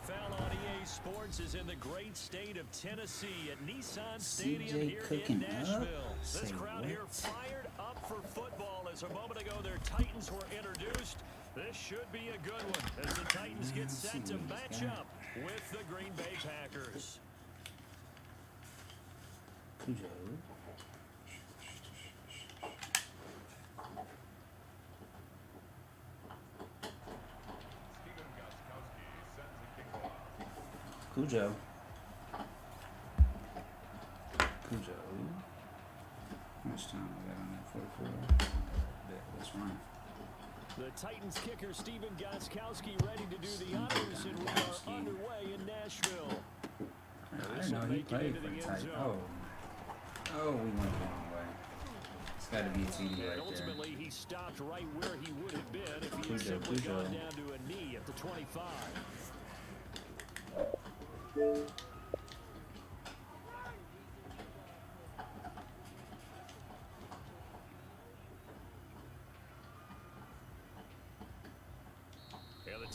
NFL on EA Sports is in the great state of Tennessee at Nissan Stadium here in Nashville. This crowd here fired up for football as a moment ago their Titans were introduced. This should be a good one as the Titans get set to match up with the Green Bay Packers. Cujo. Cujo. How much time we got on that? 44? Yeah, let's run. The Titans kicker Stephen Gostkowski ready to do the honors, and we are underway in Nashville. I didn't know he played for the Titans. Oh, we went the wrong way. It's got to be a TD right there. Ultimately, he stopped right where he would have been if he had simply gone down to a knee at the 25. The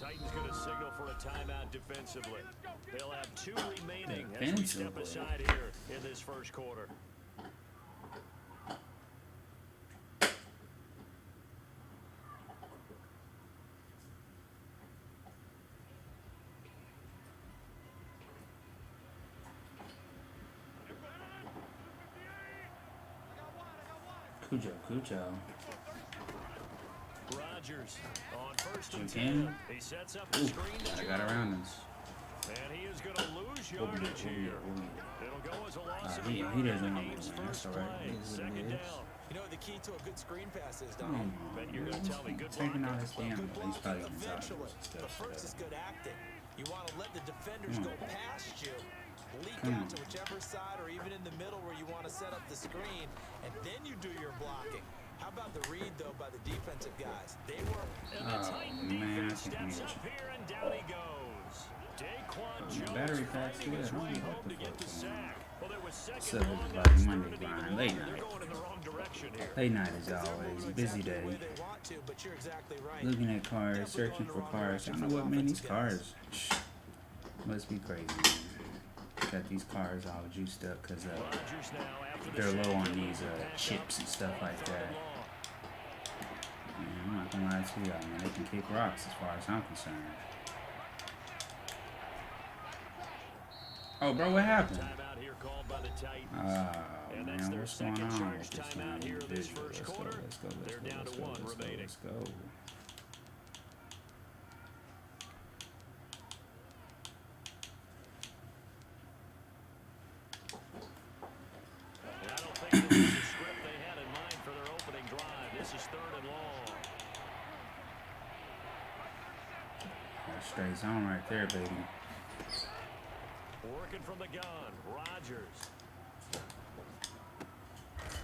Titans going to signal for a timeout defensively. They'll have 2 remaining as we step aside here in this first quarter. Cujo. Rogers on first and 10. He sets up the screen. I got around this. And he is going to lose yardage here. It'll go as a loss of he doesn't know. That's all right. Second down. You know what the key to a good screen pass is, Donnie? But you're going to tell me good taking out blocking. his damn. He's probably going to Eventually. But first is good acting. You want to let the defenders go past you, leak out to whichever side or even in the middle where you want to set up the screen, and then you do your blocking. How about the read, though, by the defensive guys? They were... And the Titan defense steps up here, and down he goes. Daquan Jones battery pack's finding his good. way home to get the sack. Well, there was second So long it's that like was Monday third and grind, even late longer. night. They're going in the wrong direction here. Late night is always a busy day. Looking at cars, searching for cars. I don't know what made these cars. Must be crazy, man. Got these cars all juiced up because they're low on these chips and stuff like that. Man, I'm not gonna lie to y'all, man. They can kick rocks as far as I'm concerned. Oh, bro, what happened? Oh, man, what's going on with this man? Let's go. I don't think this is the script they had in mind for their opening drive. This is third and long. Straight zone right there, baby. Working from the gun, Rogers.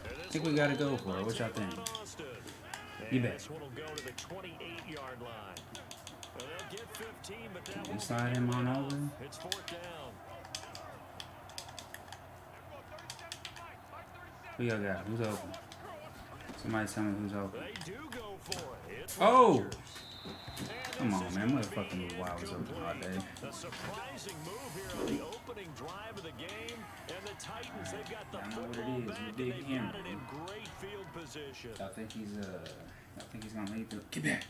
I think we gotta go for it. What y'all think? You bet. This one will go to the 28-yard line. Well, they'll get 15, but that Can we won't slide be him on enough. over? It's fourth down. Who y'all got? Who's open? Somebody tell me who's open. They do go for it. It's Oh! Rogers. Come on, man. Motherfucking knew why I was open all day. A surprising move here on the opening drive of the game. And the Titans, they've got the football back, and they've got it in great field position. I think he's gonna lead the. Get back.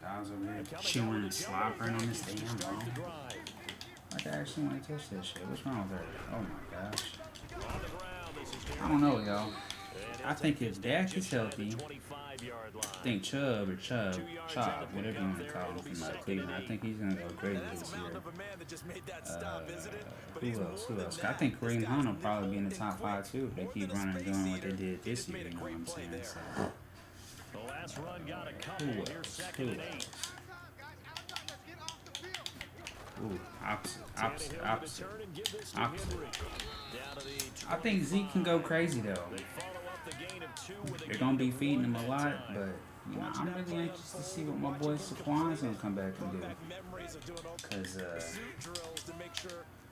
Dawes over there chewing and slobbering on this damn ball. Like I actually want to touch that shit. What's wrong with her? Oh my gosh. I don't know, y'all. I think if Dak is healthy, I think Chubb, Chop, whatever you want to call him from Cleveland, I think he's going to go crazy this year. Who else? I think Kareem Hunt will probably be in the top 5 too if they keep running and doing what they did this year, you know what I'm saying? So, who else? Ooh, opposite. I think Zeke can go crazy though. They're gonna be feeding him a lot, but you know, I'm really anxious to see what my boy Saquon's gonna come back and do. Cause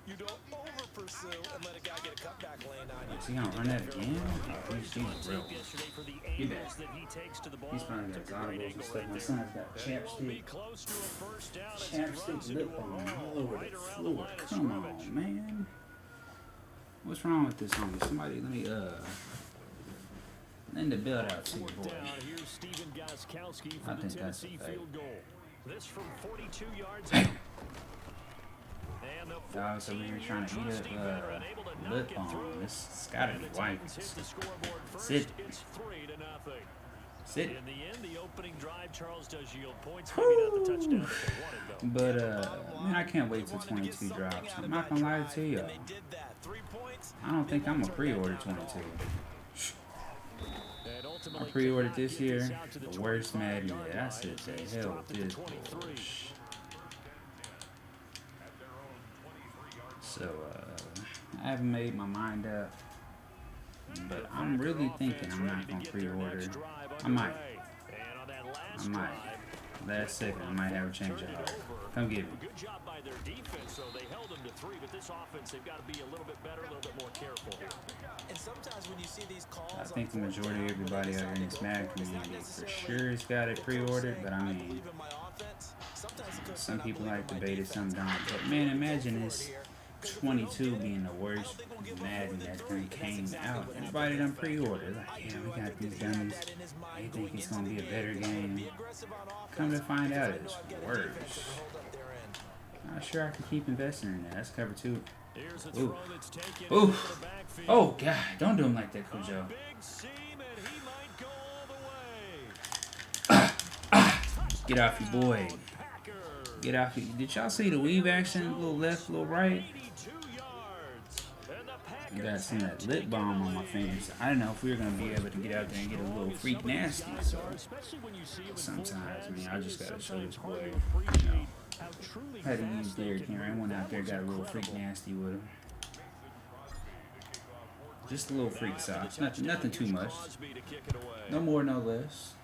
You don't over-pursue and let a guy get a cutback lane on you. Is he gonna run that again? Oh, he's real. He bad. He's probably got his audibles and stuff. My son's got chapstick. Chapstick lip balm all over the floor. Come on, man. What's wrong with this homie? Somebody lend the belt out to your boy. I think that's a fake. This from 42 yards. Dog's over here trying to eat a lip balm. This gotta be white. Sit. Sit. In the end, the opening drive, Charles does yield points. Maybe not the touchdown that they wanted, though. But man, I can't wait till 22 drops. I'm not gonna lie to you. I don't think I'm gonna pre-order 22. I pre-ordered this year. The worst Madden yet. I said, the hell with this bullshit. So, I haven't made my mind up, but I'm really thinking I'm not going to pre-order. I might. Last second, I might have a change of heart. Come get me. Good job by their defense, though. They held them to 3, but this offense, they've got to be a little bit better, a little bit more careful here. And sometimes when you see these calls, I think the majority of everybody out here in this Madden community for sure has got it pre-ordered, but I mean, some people like debate it, some don't. But man, imagine this 22 being the worst Madden that done came out. Everybody done pre-ordered. Like, yeah, we got these dummies. They think it's gonna be a better game. Come to find out, it's worse. Not sure I can keep investing in that. That's cover 2. Ooh. Ooh. Oh God! Don't do him like that, Cujo. Get off your boy. Get off your. Did y'all see the weave action? A little left, a little right. I got some of that lip balm on my fingers. I didn't know if we were gonna be able to get out there and get a little freak nasty. So sometimes, man, I just gotta show this boy, you know, how to use Derrick Henry. I went out there, got a little freak nasty with him. Just a little freak sauce. Nothing too much. No more, no less.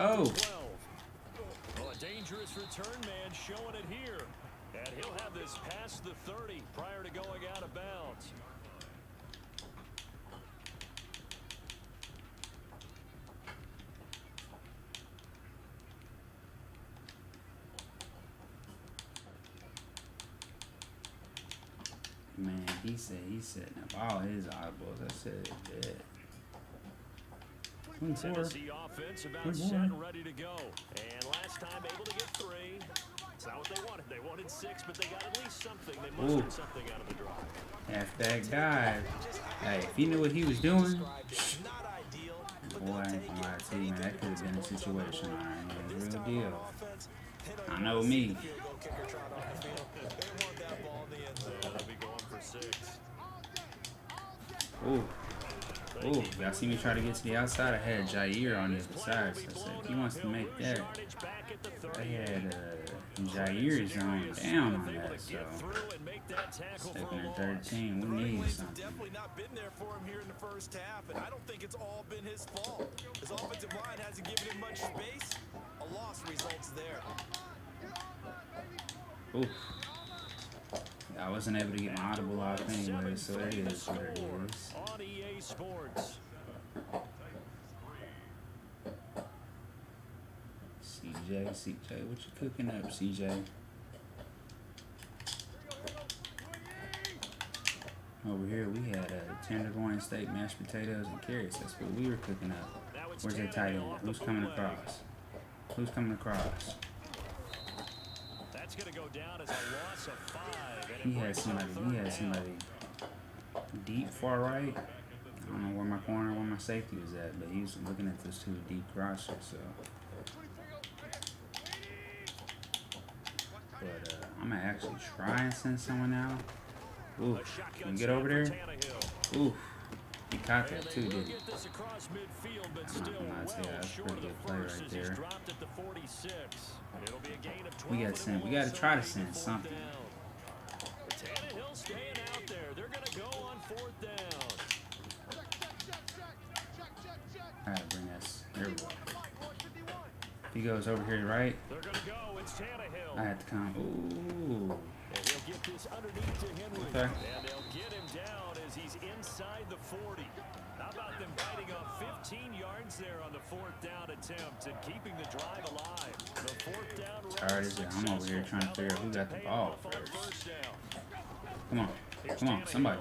Oh. Well, a dangerous return man showing it here. And he'll have this past the 30 prior to going out of bounds. Man, he said he's setting up all his eyeballs. I said, yeah. Tennessee offense about set and ready to go. And last time able to get 3. It's not what they wanted. They wanted 6, but they got at least something. They mustered something out of the drive. Halfback dive. Hey, if he knew what he was doing, boy, I ain't gonna lie to you, man. That could have been a situation. All right, man. Real deal. I know me. Ooh. Ooh, y'all see me try to get to the outside? I had Jair on the other side, so I said, if he wants to make that, I had Jair zone down on that, so second and 13, we need something. Definitely not been there for him here in the first half, and I don't think it's all been his fault. His offensive line hasn't given him much space. A loss results there. Ooh. I wasn't able to get my audible off anyway, so it is what it is. On EA Sports. CJ, what you cooking up, CJ? Over here we had tenderloin steak, mashed potatoes, and carrots. That's what we were cooking up. Where's that tight end? Who's coming across? Who's coming across? That's going to go down as a loss of 5. He had somebody deep far right. I don't know where my corner, where my safety was at, but he was looking at those 2 deep crossers, so. But I'm gonna actually try and send someone out. Ooh, can we get over there? Ooh, he caught that too, didn't he? I'm not gonna lie to you, that's a pretty good play right there. We gotta try to send something. Tannehill staying out there. They're going to go on 4th down. I gotta bring us. There we go. He goes over here, right? They're going to go. It's Tannehill. I had to come. Ooh. And he'll get this underneath to Henry. Okay. And they'll get him down as he's inside the 40. How about them biting off 15 yards there on the 4th down attempt and keeping the drive alive? The 4th down run. Tired as hell. I'm over here trying to figure out who got the ball first. Come on. Come on, somebody.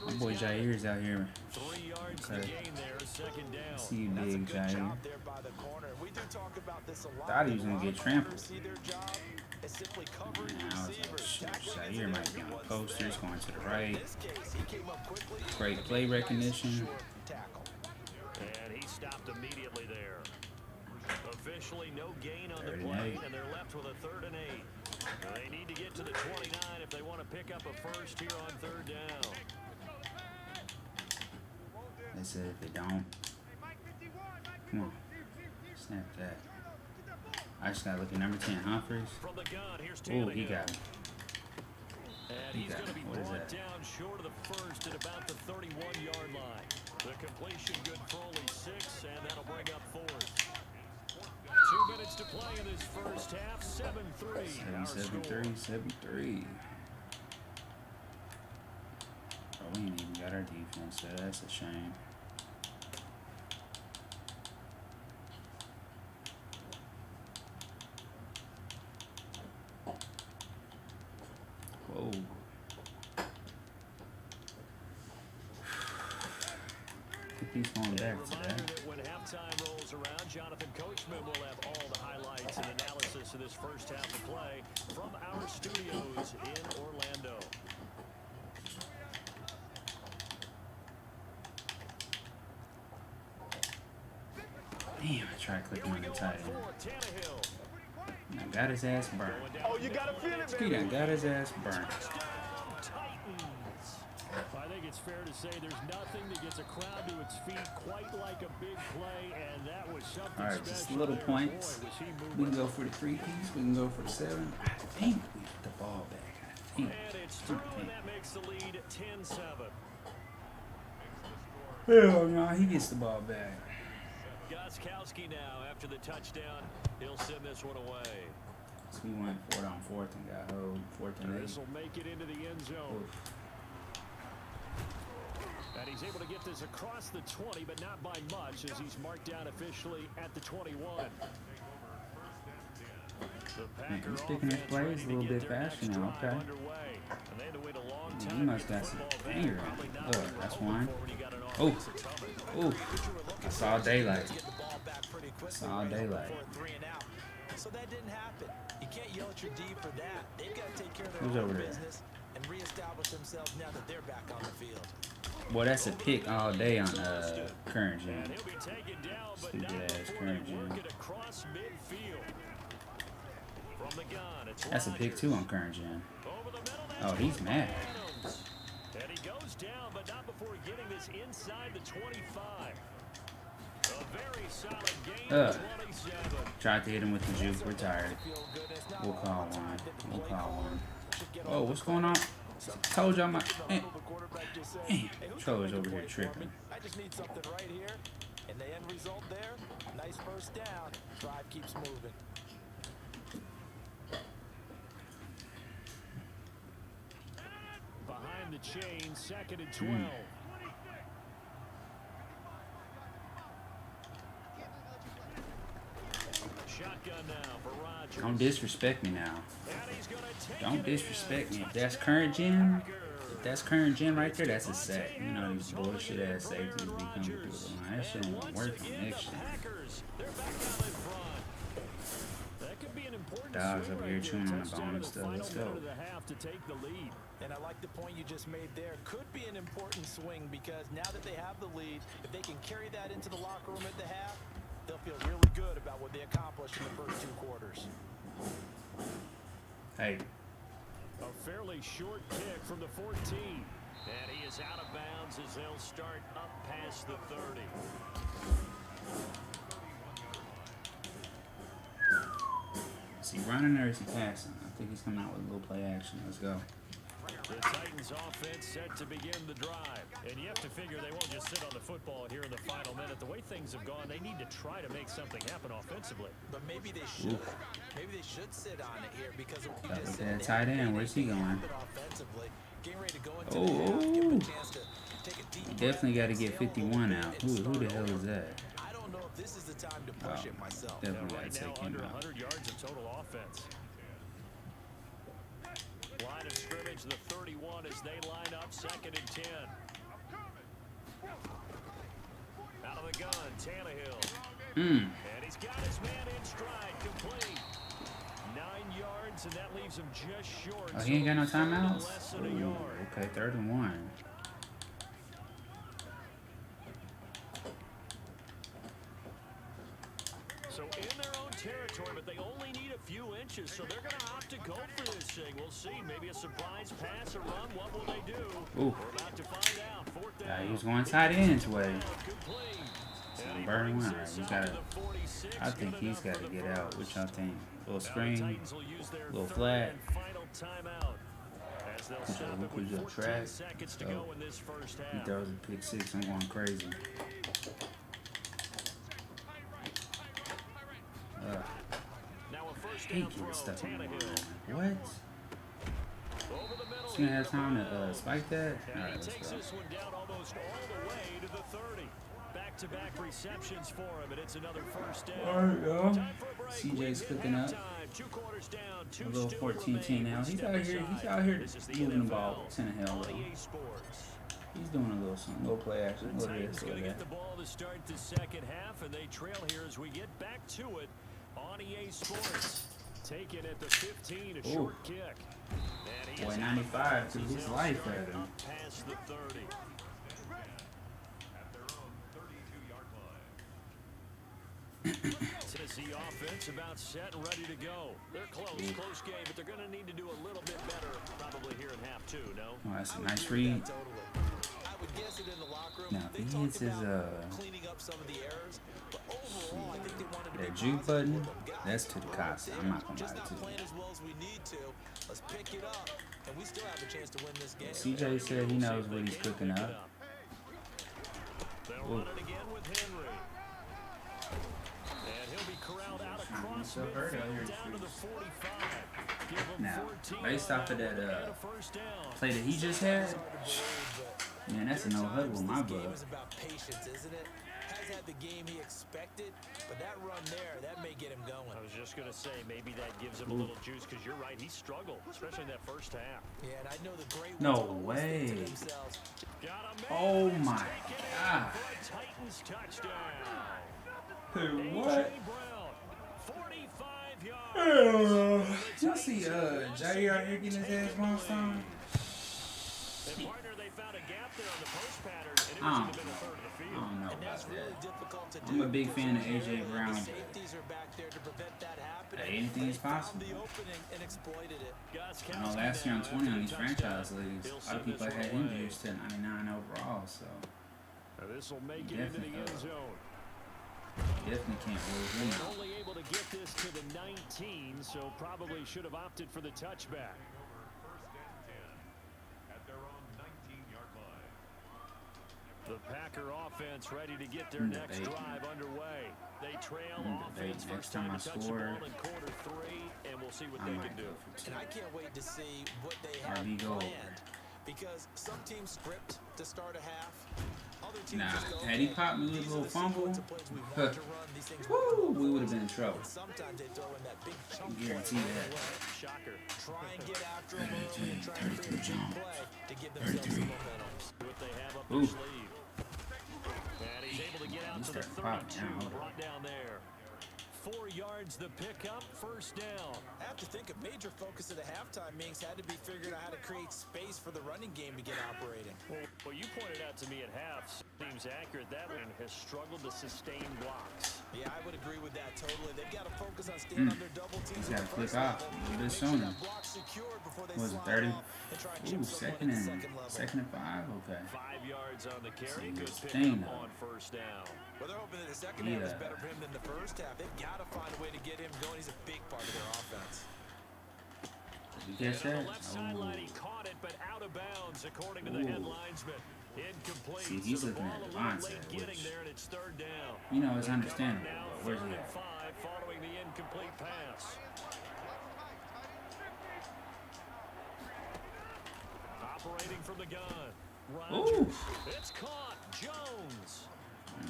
My boy Jair's out here. 3 yards to gain there, 2nd down. See you, big Jair. We do talk about this a lot. Thought he was going to get trampled. See their job is simply covering Man, I was like, shoot, Jair might be on the posters, going to the right. In this case, he came up quickly. Great play recognition. Tackle. And he stopped immediately there. Officially no gain on the 3rd and play, 8. and they're left with a 3rd and 8. They need to get to the 29 if they want to pick up a first here on 3rd down. They said if they don't. Come on. Snap that. I just gotta look at number 10, Humphries. From the gun, here's Oh, he Tannehill. got him. And He he's got going to be him. What is brought that? down short of the first at about the 31-yard line. The completion good for only 6, and that'll bring up 4th. 2 minutes to play in this first half. 7-3. Our score. 7-3. Oh, we ain't even got our defense, so that's a shame. Whoa. He's going back to Reminder that. that when halftime rolls around, Jonathan Coachman will have all the highlights and analysis of this first half of play from our studios in Orlando. Damn, I tried clicking on the tight end. I got his ass burned. Oh, you gotta feel it, He done got his ass burned. I think it's fair to say there's nothing that gets a crowd to its feet quite like a big play, and that was something All right, special. just little there. points. Boy, was he We moving. can go for the 3 piece. We can go for the 7. I think we get the ball back. I think. And it's through, and that makes the lead 10-7. Hell no, he gets the ball back. Gostkowski now, after the touchdown, he'll send this one away. So we went for it on 4th and got hold. 4th and 8. This will make it into the end zone. Oof. And he's able to get this across the 20, but not by much, as he's marked down officially at the 21. Man, he's picking his plays a little bit faster now. Okay. Man, he must got some anger. Look, that's one. Oh, oh! I saw daylight. Saw daylight. So that didn't happen. You can't yell at your D for that. They've got to take care of their Who's own over there? business and reestablish themselves now that they're back on the field. Boy, that's a pick all day on current gen. and he'll be taken down, but Stupid not ass before current they gen. work it across midfield. From the gun, it's That's a pick Rodgers. too on current gen. Over the middle, Oh, that's he's mad. Adams. And he goes down, but not before getting this inside the 25. A very solid game, 27. Tried to hit him with the juke. We're tired. We'll call one. We'll call one. Oh, what's going on? Told y'all my. Damn. Troll's over here tripping. I just need something right here. And the end result there, nice first down. Drive keeps moving. Behind the chain, 2nd and 12. Shotgun now for Rodgers. Don't disrespect me now. And he's gonna take Don't it disrespect in. me. If that's current gen, if that's current gen right there, that's a sack. You know these bullshit ass safeties be coming through the line. That shit ain't gonna work on next shit. Packers, they're back out in front. That could be an important Dogs swing over right here there. chewing on the Touchdown bone in and the stuff. final Let's go. minute of the half to take the lead. And I like the point you just made there. Could be an important swing because now that they have the lead, if they can carry that into the locker room at the half, they'll feel really good about what they accomplished in the first 2 quarters. Hey, A fairly short kick from the 14. And he is out of bounds as they'll start up past the 30. is he running or is he passing? I think he's coming out with a little play action. Let's go. The tight Titans offense set to begin the drive. And you have to figure they won't just sit on the football here in the final minute. The way things have gone, they need to try to make something happen offensively. But maybe they should. Maybe they should sit on it here because of what you just That said. tight end, where's he going? Offensively, getting ready to go into the half, give him a chance to take a deep Definitely got to get 51 out. Who the hell is that? I don't know if this is the time to push it myself. Definitely got Right to now, take him under out. 100 yards of total offense. Line of scrimmage, the 31 as they line up, 2nd and 10. Out of the gun, Tannehill. And he's got his man in stride, complete. 9 yards, and that leaves him just short. Oh, he ain't got no So timeouts? less than a yard. Okay, 3rd and 1. So in their own territory, but they only need a few inches, so they're going to opt to go for this thing. We'll see. Maybe a surprise pass, a run. What will they do? Ooh. We're about to find out. 4th down. Yeah, he was going tight end's way. Complete. And he Burn brings one. us He's up got to to. the 46. I think Good he's enough got for to the get out. What first. y'all think? Little Now the screen, Titans will use their little 3rd flat. and final timeout. As they'll stop it with 14 Cujotrack. seconds to So, go in this first he half. throws a pick 6. I'm going crazy. Now a first He down getting throw, stuff on the Tannehill. line. What? Over the middle. He's gonna have time to spike that? And Alright, he let's takes go. this one down almost all the way to the 30. Back-to-back receptions for him, and it's another first down. Alright, y'all. Time for a break. CJ's We hit cooking up. halftime. 2 quarters down, A 2 little still 14-10 remain. now. He's Step out here. He's aside. out here This is the moving the NFL ball. Tannehill, on though. EA Sports. He's doing a little something, little play action, a The little Titans this, going little to get that. the ball to start the second half, and they trail here as we get back to it on EA Sports. Taken at the 15, a short kick. And he Boy, is 95 to his life at him. up past the 30. Tennessee offense about set and ready to go. They're close game, but they're going to need to do a little bit better probably here in half 2, no? Oh, that's a nice read. I would guess it in the locker room. Now, They if he talked hits his, about cleaning up some of the errors, but overall, I think they wanted to be that juke positive button, with them. Guys, that's to the casa. I'm not gonna just lie not to you. playing as well as we need to. Let's pick it up, and we still have a chance to win this game. CJ said he knows what he's cooking up. They'll run it again with Henry. And he'll be corralled out across himself hurt out here. midfield down to the 45. Give him Now, 14 based off of that and a first down. play that he just had, man, that's a no huddle with my This game book. is about patience, isn't it? Has had the game he expected, but that run there, that may get him going. I was just going to say, maybe that gives him a little juice, because you're right, he struggled, especially in that first half. Yeah, and I know the great No ones always think to way. themselves, Got a man. Oh my Taken in God. for a Titans touchdown. What? A.J. Brown, 45 yards. You see Jair out here getting his ass bounced on? And partner, they found a gap there on the post pattern, and it was in I the middle third of the I field. don't know and that's about really that. difficult to do. I'm a big fan of A.J. Brown. The safeties are back there to prevent that happening. Hey, anything is They found possible. the opening and exploited it. I know last year on 20 on these franchise leagues, a lot of people had injuries to 99 overall, so This will make it into the end Definitely. zone. definitely can't lose him. Only able to get this to the 19, so probably should have opted for the touchback. The Packer offense ready to get their next drive underway. They trail offense Next first time time I to touch the score, ball in quarter 3, and we'll see what I they might can go do. for 2. And I can't wait to see what they have RB go over. planned. Because some teams script to start a half. Other teams Nah, just go, had he okay, popped me with a these are little the fumble, sequence of plays we want to run. These things work woo, well we would for have been in us. trouble. And sometimes they throw in that big chunk Guarantee play that. right away. Shocker. Try and get after them early and try and create a big play to give themselves 33. some momentum. What they have up Ooh. their sleeve. And he's able to get out He's to the starting to pop 32, now. brought down there. 4 yards the pickup, first down. I have to think a major focus of the halftime meetings had to be figuring out how to create space for the running game to get operating. Well, you pointed out to me at half, seems accurate, that one has struggled to sustain blocks. Yeah, I would agree with that totally. They've got to focus on staying under double teams. He's got to click off a little bit sooner. Was it 30? Ooh, second and 5? Okay. 5 yards on the carry, See, good this pickup thing, though. on first down. Well, they're hoping that the second half is Yeah. better for him than the first half. They've got to find a way to get him going. He's a big part of their offense. You catch that? Left sideline, he caught it, but out of bounds, according to the Ooh. headlinesman. Incomplete. See, he's So the looking ball at a little Devontae, late getting which, there, and it's third down. you know, it's They come up understandable, now, but where's third he and at? 5 following the incomplete pass. Operating from the gun. Rodgers. It's caught. Jones.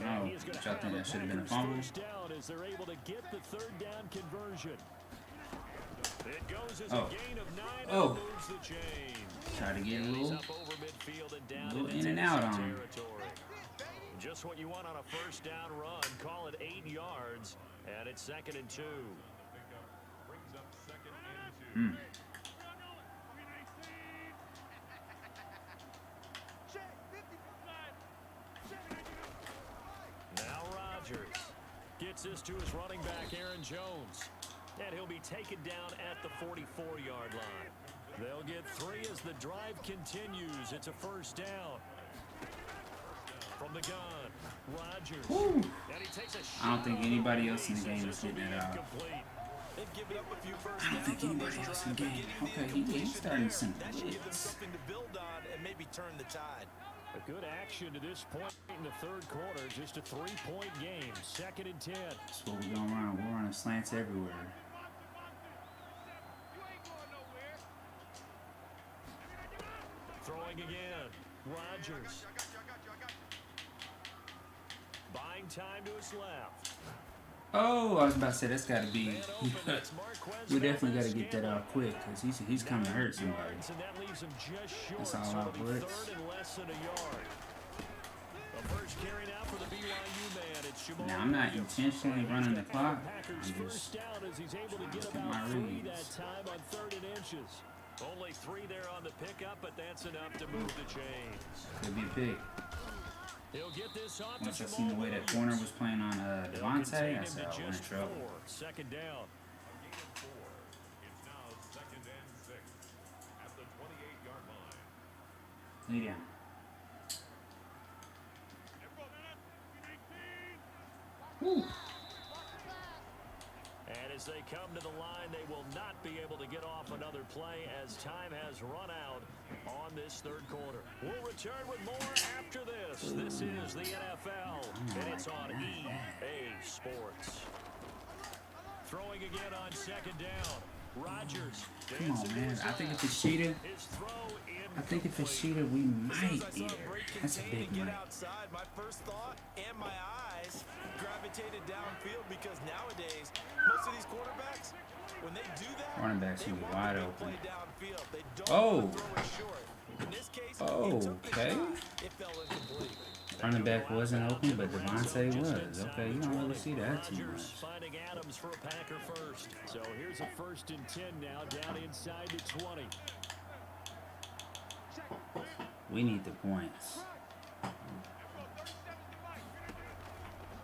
No, which I think that should have been a fumble. First down as they're able to get the third down conversion. It goes as Oh. a gain of 9 Oh. and moves the chain. Try to get a He's little, up over midfield and down little into in and out Tennessee on him. territory. Just what you want on a first down run. Call it 8 yards, and it's 2nd and 2. Now Rodgers gets this to his running back, Aaron Jones. And he'll be taken down at the 44-yard line. They'll get 3 as the drive continues. It's a first down. From the gun, Rodgers. Woo. And he takes a shot. I don't think anybody else in the game is getting that out. They've given up a few first I don't think downs on anybody this else in the drive, game. but getting Okay, the he's starting to send that should give them blitz. something to build on and maybe turn the tide. A good action to this point in the third quarter. Just a 3-point game. 2nd and 10. That's what we're going around. We're running slants everywhere. Throwing again. Rodgers. Buying time to his left. Oh, I was about to say that's got to be. We definitely got to get that out quick because he's coming to hurt somebody. And that leaves him just short. That's all So out it'll be blitz. 3rd and less than a yard. The first carry now for the BYU man. It's Jamal Now I'm not Williams. intentionally running the clock. Packers I'm first just down as he's able to get looking at about my 3 reads. that time on 3rd and inches. Only 3 there on the pickup, but that's enough to move the chains. Could be a pick. He'll get this off Once to I seen the way that corner was playing on Devontae, I said, oh, we're in trouble. 2nd down. Lay down. Woo. And as they come to the line, they will not be able to get off another play as time has run out on this third quarter. We'll return with more after this. This is the NFL, and it's on EA Sports. Throwing again on 2nd down. Rodgers. Come on, man. I think if it's cheated, we might beat it. That's a big get one. outside. My first thought and my eyes gravitated downfield because nowadays most of these quarterbacks, when they do that, Running backs they can be want wide the big open. play downfield. They don't Oh. want to throw it short. In this case, he took the Okay. shot. It fell incomplete. Running back wasn't open, but Devontae was. Okay, you don't really see that too Rodgers much. finding Adams for a Packer first. So here's a 1st and 10 now, down inside the 20. We need the points.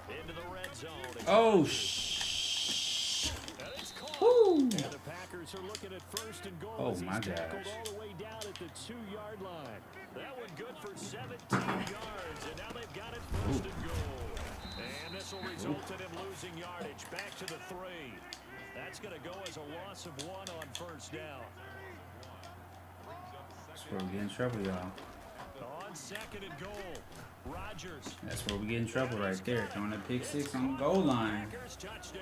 Into the red zone. Oh, shh. And it's caught. Woo. And the Packers are looking at 1st and goal. Oh, as he's my tackled gosh. all the way down at the 2-yard line. That one good for 17 yards, and now they've got it 1st and goal. And this will result in him losing yardage. Back to the 3. That's going to go as a loss of 1 on 1st down. That's where we get in trouble, y'all. On 2nd and goal, Rodgers. That's where we get in trouble right there. Throwing a pick 6 on the goal line. Packers touchdown.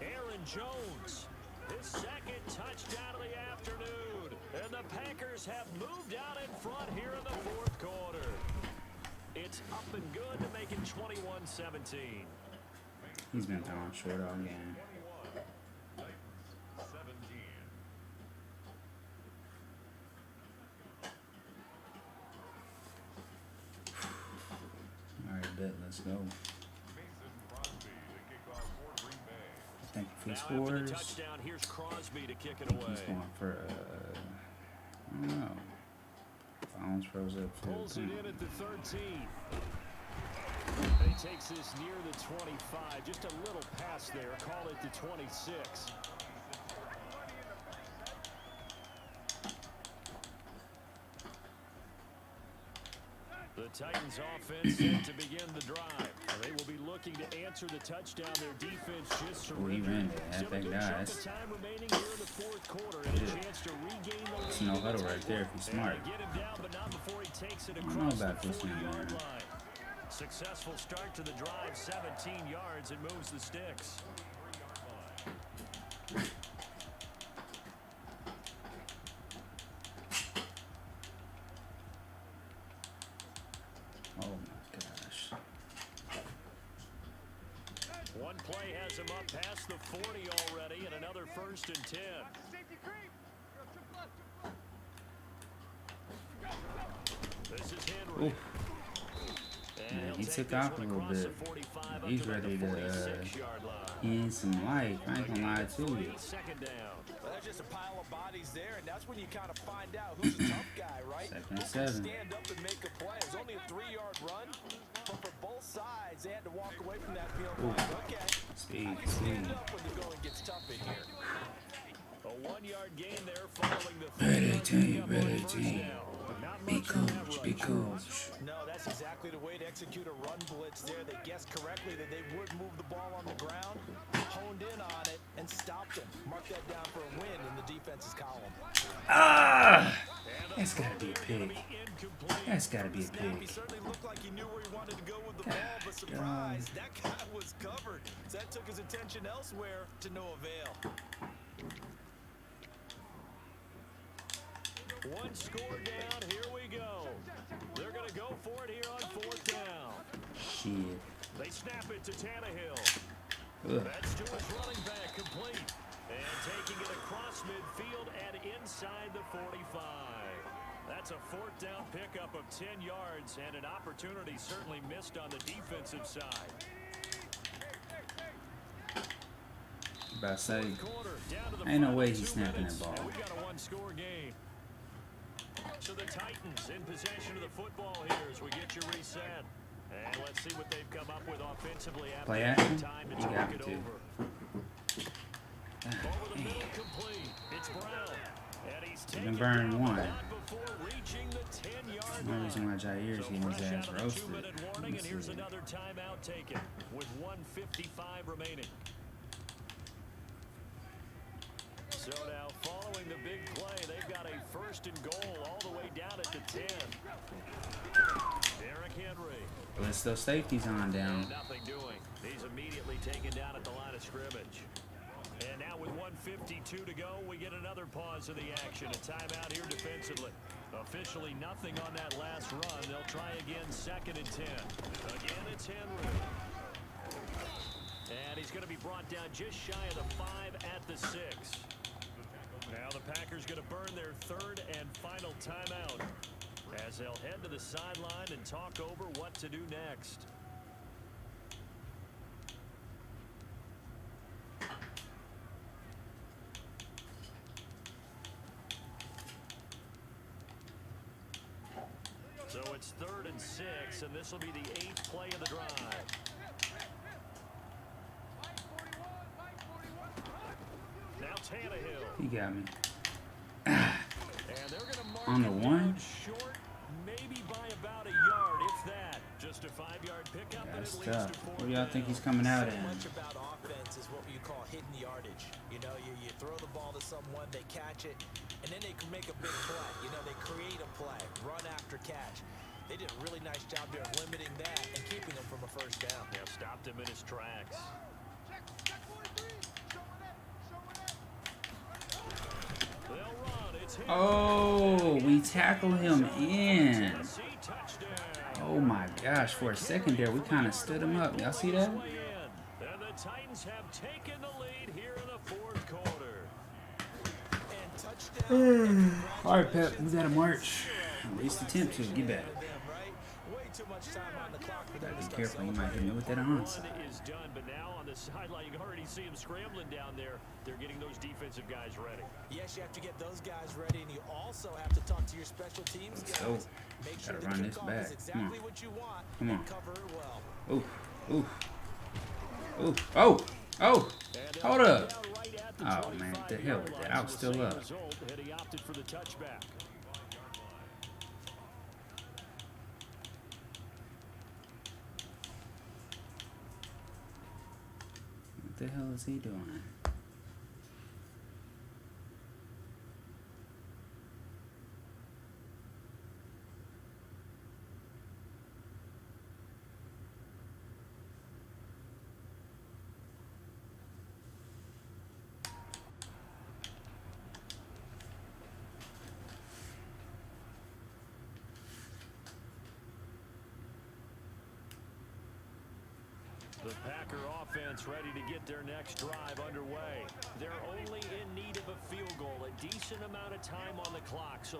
Aaron Jones, his 2nd touchdown of the afternoon. And the Packers have moved out in front here in the 4th quarter. It's up and good to make it 21-17. He's been throwing short all game. Alright, bet. Let's go. I think if he Now after the scores, touchdown, here's Crosby to kick it he's away. going for, I don't know. Bounds froze up too. Pulls it Come in on. at the 13. And he takes this near the 25. Just a little pass there. Call it the 26. The Titans offense set to begin the drive. They will be looking looking to answer the touchdown. Their defense just Oh, he ran it. Halfback guys. time remaining here in the fourth quarter and a chance to regain the lead. It's no huddle right there if he's smart. Get him down, but not before he takes it I don't know across about the this one, 40-yard man. line. Successful start to the drive, 17 yards, and moves the sticks. Oh my gosh. One play has him up past the 40 already, and another 1st and 10. This is Henry. Ooh. Man, he took off a little bit. He's ready to in some life. I ain't gonna lie to you. Well, there's just a pile of bodies there, and that's when you kind of find out who's a tough guy, right? 2nd and Who can 7. stand up and make a play. It was only a 3-yard run, but for both sides, they had to walk away from that field line. Okay. Speed, Stand speed. up when the going gets tough in here. A 1-yard gain there following the Ready, 3-yard team, pickup on ready, first team. down. Not Be much on that coach, run. be coach. No, that's exactly the way to execute a run blitz there. They guessed correctly that they would move the ball on the ground, honed in on it, and stopped it. Mark that down for a win in the defense's column. Ah! That's gotta be a pig. That's gotta be a He pig. certainly looked like he knew where he wanted to go with the ball, but surprise, that guy was covered. So that took his attention elsewhere to no avail. One score down, here we go. They're going to go for it here on 4th down. Shit. They snap it to Tannehill. Ugh. That's to his running back, complete. And taking it across midfield and inside the 45. That's a 4th down pickup of 10 yards and an opportunity certainly missed on the defensive side. About to say, Quarter, down to the ain't no final way he's 2 snapping minutes, that ball. and we got a 1-score game. So the Titans in possession of the football here as we get you reset. And let's see what they've come up with offensively after Play having action? time to You talk got it me to. over. Over the middle, complete. It's Brown. And he's taken burning down, one. but not before reaching the 10-yard No line. reason why Jair's So getting his fresh ass out of the roasted. 2-minute warning, and Let's here's see. another timeout taken with 1:55 remaining. So now, following the big play, they've got a 1st and goal all the way down at the 10. Derrick Henry. But it's still safeties on down. Nothing doing. He's immediately taken down at the line of scrimmage. And now with 1:52 to go, we get another pause in the action. A timeout here defensively. Officially nothing on that last run. They'll try again, 2nd and 10. Again, it's Henry. And he's going to be brought down just shy of the 5 at the 6. Now the Packers going to burn their 3rd and final timeout as they'll head to the sideline and talk over what to do next. So it's 3rd and 6, and this will be the 8th play of the drive. Now Tannehill. He got me. And they're going to mark On the him one? down short, maybe by about a yard, if that. Just a 5-yard pickup, and That's it leads tough. to 4th What do y'all think down. he's coming out So in? much about offense is what you call hitting yardage. You know, you throw the ball to someone, they catch it, and then they can make a big play. You know, they create a play, run after catch. They did a really nice job there of limiting that and keeping him from a 1st down. Yeah, stopped him in his tracks. They'll run. It's him. Oh, we tackle him in. Tennessee touchdown. Oh my gosh, for a second there, we kind of stood him up. Y'all see that? And the Titans have taken the lead here in the 4th quarter. And touchdown. All right, Pep, we got to march. At least attempt to get back. Way too much time on the clock for them Gotta to be start careful, you might hit me with that One onside. is done, but now on the sideline, you can already see him scrambling down there. They're getting those defensive guys ready. Yes, you have to get those guys ready, and you also have to talk to your special teams guys. go. Make sure Gotta the run this kickoff back. is exactly what you want Come and on. cover it well. Ooh, ooh, ooh, oh, oh, hold up. Oh man, what the hell with that? I was still up. And he opted for the touchback. the hell is he doing? The Packer offense ready to get their next drive underway. They're only in need of a field goal, a decent amount of time on the clock. So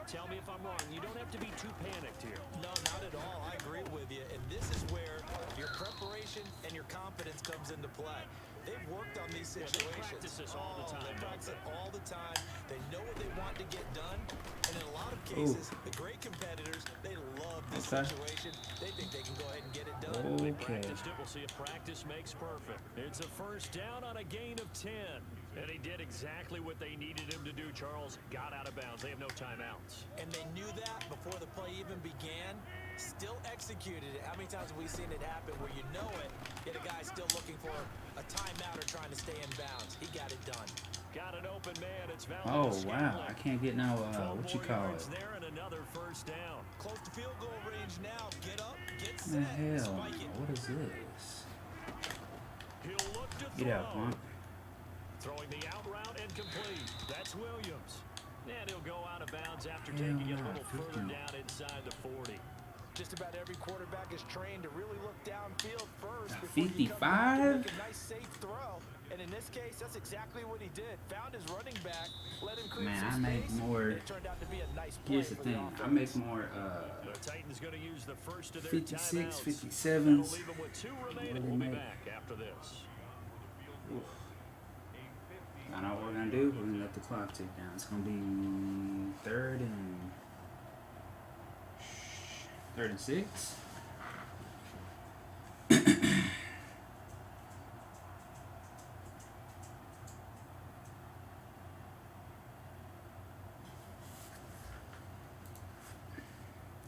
tell me if I'm wrong. You don't have to be too panicked here. No, not at all. I agree with you. And this is where your preparation and your confidence comes into play. They've worked on these situations. They practice this all the time. They practice it all the time. They know what they want to get done. And in a lot of cases, the great competitors, they love this situation. They think they can go ahead and get it done. They practiced it. We'll see if practice makes perfect. It's a first down on a gain of 10. And he did exactly what they needed him to do, Charles. Got out of bounds. They have no timeouts. And they knew that before the play even began. Still executed it. How many times have we seen it happen where you know it, yet a guy's still looking for a timeout or trying to stay in bounds? He got it done. Got an open man. It's Oh, wow. I can't get no, what you call it? There and another first down. Close to field goal range now. Get up, get What set, the hell? spike it. What is this? He'll look to Get out, throw. punk. Throwing the out route and complete. That's Williams. And he'll go out of bounds after taking it a little further down inside the 40. Just about every quarterback is trained to really look downfield first before 55? you come back and make a nice safe throw. And in this case, that's exactly what he did. Found his running back, let him create Man, I some make space, more. and it turned out to be a nice play. Here's the for thing. the I make more, The Titans going to use the first of their 56, timeouts. 57s. That'll leave them with 2 remaining. We'll be make? back after this. Oof. I know what we're going to do. We're going to let the clock tick down. It's going to be third and 6.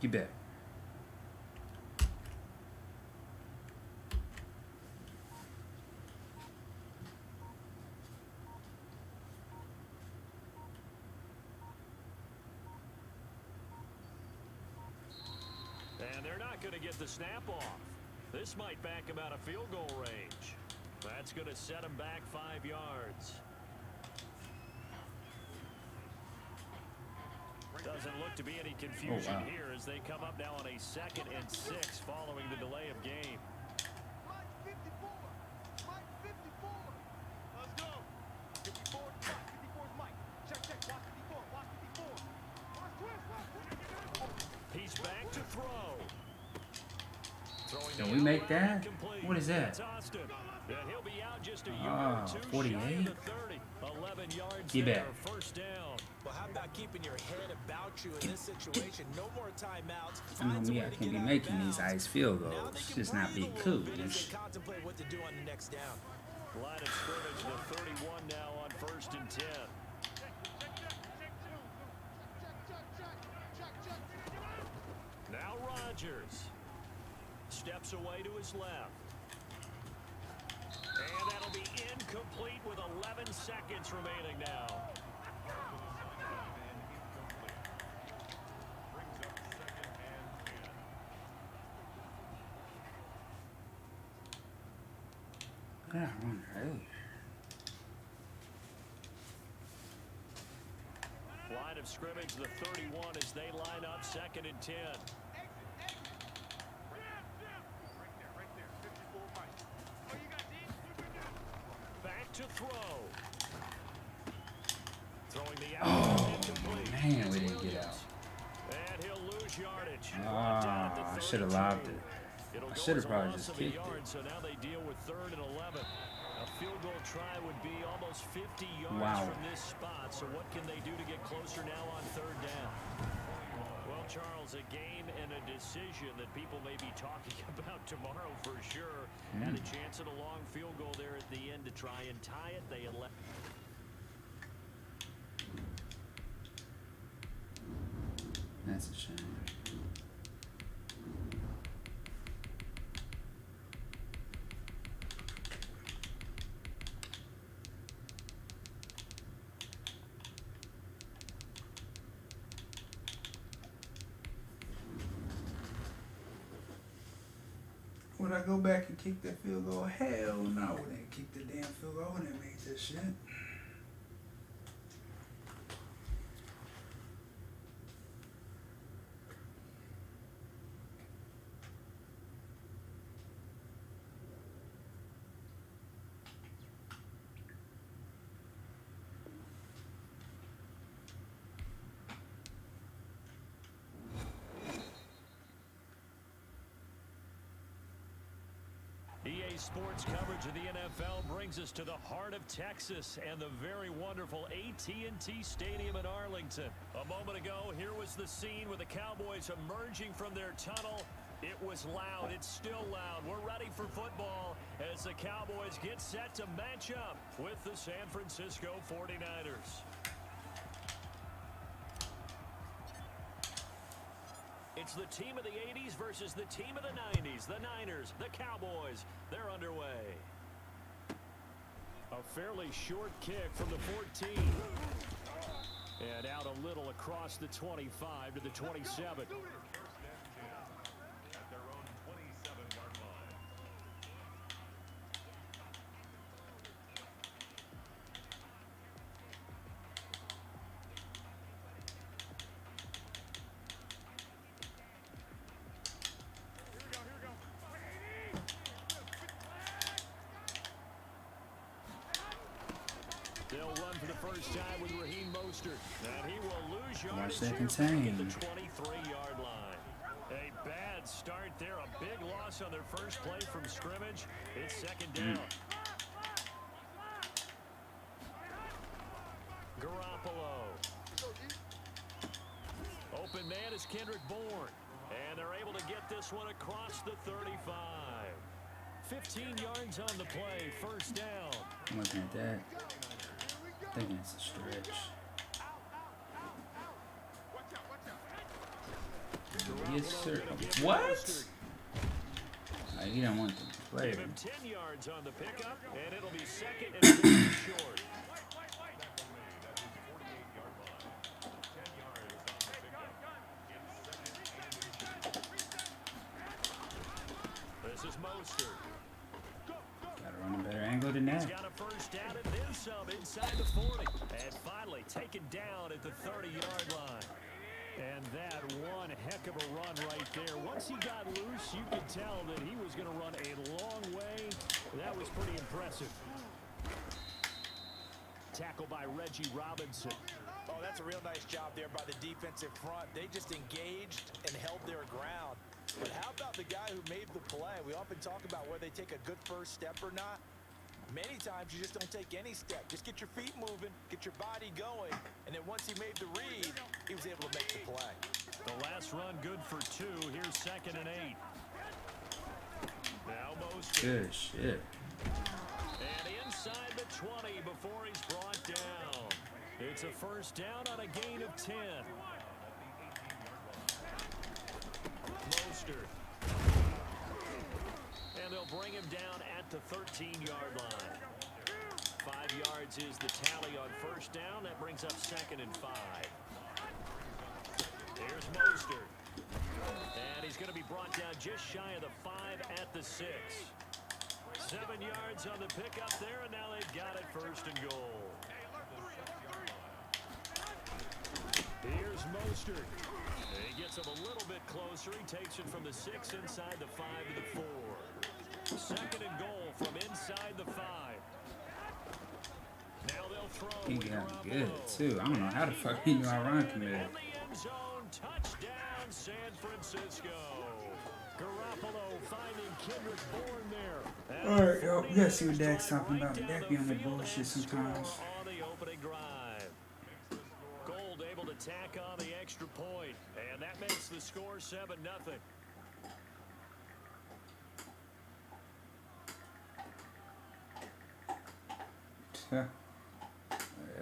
You bet. And they're not going to get the snap off. This might back him out of field goal range. That's going to set him back 5 yards. Doesn't look to be any confusion here as they come up now on a 2nd and 6 following the delay of game. Let's go. 54, 54 is Mike. Check, check. Watch 54. Watch 54. He's back to throw. Can we make that? What is that? And he'll be out just a yard or two 48? shy of the 30. 11 yards You there, bet. first down. Well, how about keeping your head about you in this situation? No more timeouts. I mean, I can be making these ice field goals, just not be cool. Contemplate what to do on the next down. Line of scrimmage, the 31 now on 1st and 10. Now Rodgers steps away to his left. And that'll be incomplete with 11 seconds remaining now. Yeah, I wonder earlier. Line of scrimmage, the 31 as they line up 2nd and 10. Back to throw. Throwing the out. Man, we didn't get out. And he'll lose yardage. I should have lobbed it. I should have probably just kicked it. So now they deal with 3rd and 11. A field goal try would be almost 50 yards from this spot. So what can they do to get closer now on 3rd down? Well, Charles, a game and a decision that people may be talking about tomorrow for sure. Had a chance at a long field goal there at the end to try and tie it. They elect. That's a shame. Would I go back and kick that field goal? Hell no, I wouldn't kick the damn field goal. I wouldn't make that shit. EA Sports coverage of the NFL brings us to the heart of Texas and the very wonderful AT&T Stadium in Arlington. A moment ago, here was the scene with the Cowboys emerging from their tunnel. It was loud. It's still loud. We're ready for football as the Cowboys get set to match up with the San Francisco 49ers. It's the team of the 80s versus the team of the 90s. The Niners, the Cowboys, they're underway. A fairly short kick from the 14. And out a little across the 25 to the 27. They'll run for the first time with Raheem Mostert. And he will lose yardage here at the 23-yard line. A bad start there. A big loss on their first play from scrimmage. It's second down. Garoppolo. Open man is Kendrick Bourne. And they're able to get this one across the 35. 15 yards on the play. First down. I'm looking at that. I think it's a stretch. Yes, sir. What? He don't want to play. Give him 10 yards on the pickup, and it'll be second and 50 short. This is Mostert. Gotta run a better angle than that. He's got a first down and then some inside the 40. And finally taken down at the 30-yard line. And that one heck of a run right there. Once he got loose, you could tell that he was going to run a long way. That was pretty impressive. Tackle by Reggie Robinson. Oh, that's a real nice job there by the defensive front. They just engaged and held their ground. But how about the guy who made the play? We often talk about whether they take a good first step or not. Many times you just don't take any step. Just get your feet moving, get your body going, and then once he made the read, he was able to make the play. The last run good for 2. Here's second and 8. Now Mostert. Good shit. And inside the 20 before he's brought down. It's a first down on a gain of 10. Mostert. And they'll bring him down at the 13-yard line. 5 yards is the tally on first down. That brings up second and 5. Here's Mostert. And he's going to be brought down just shy of the 5 at the 6. 7 yards on the pickup there, and now they've got it first and goal. Here's Mostert. He gets him a little bit closer. He takes it from the 6 inside the 5 to the 4. Second and goal from inside the 5. Now they'll throw. He got good too. I don't know how the fuck he knew I run committed. In the end zone, touchdown, San Francisco. Garoppolo finding Kendrick Bourne there. Alright, yo, you gotta see what Dak's talking about. Dak be on the bullshit sometimes. On the opening drive. Gold able to tack on the extra point, and that makes the score 7-0. That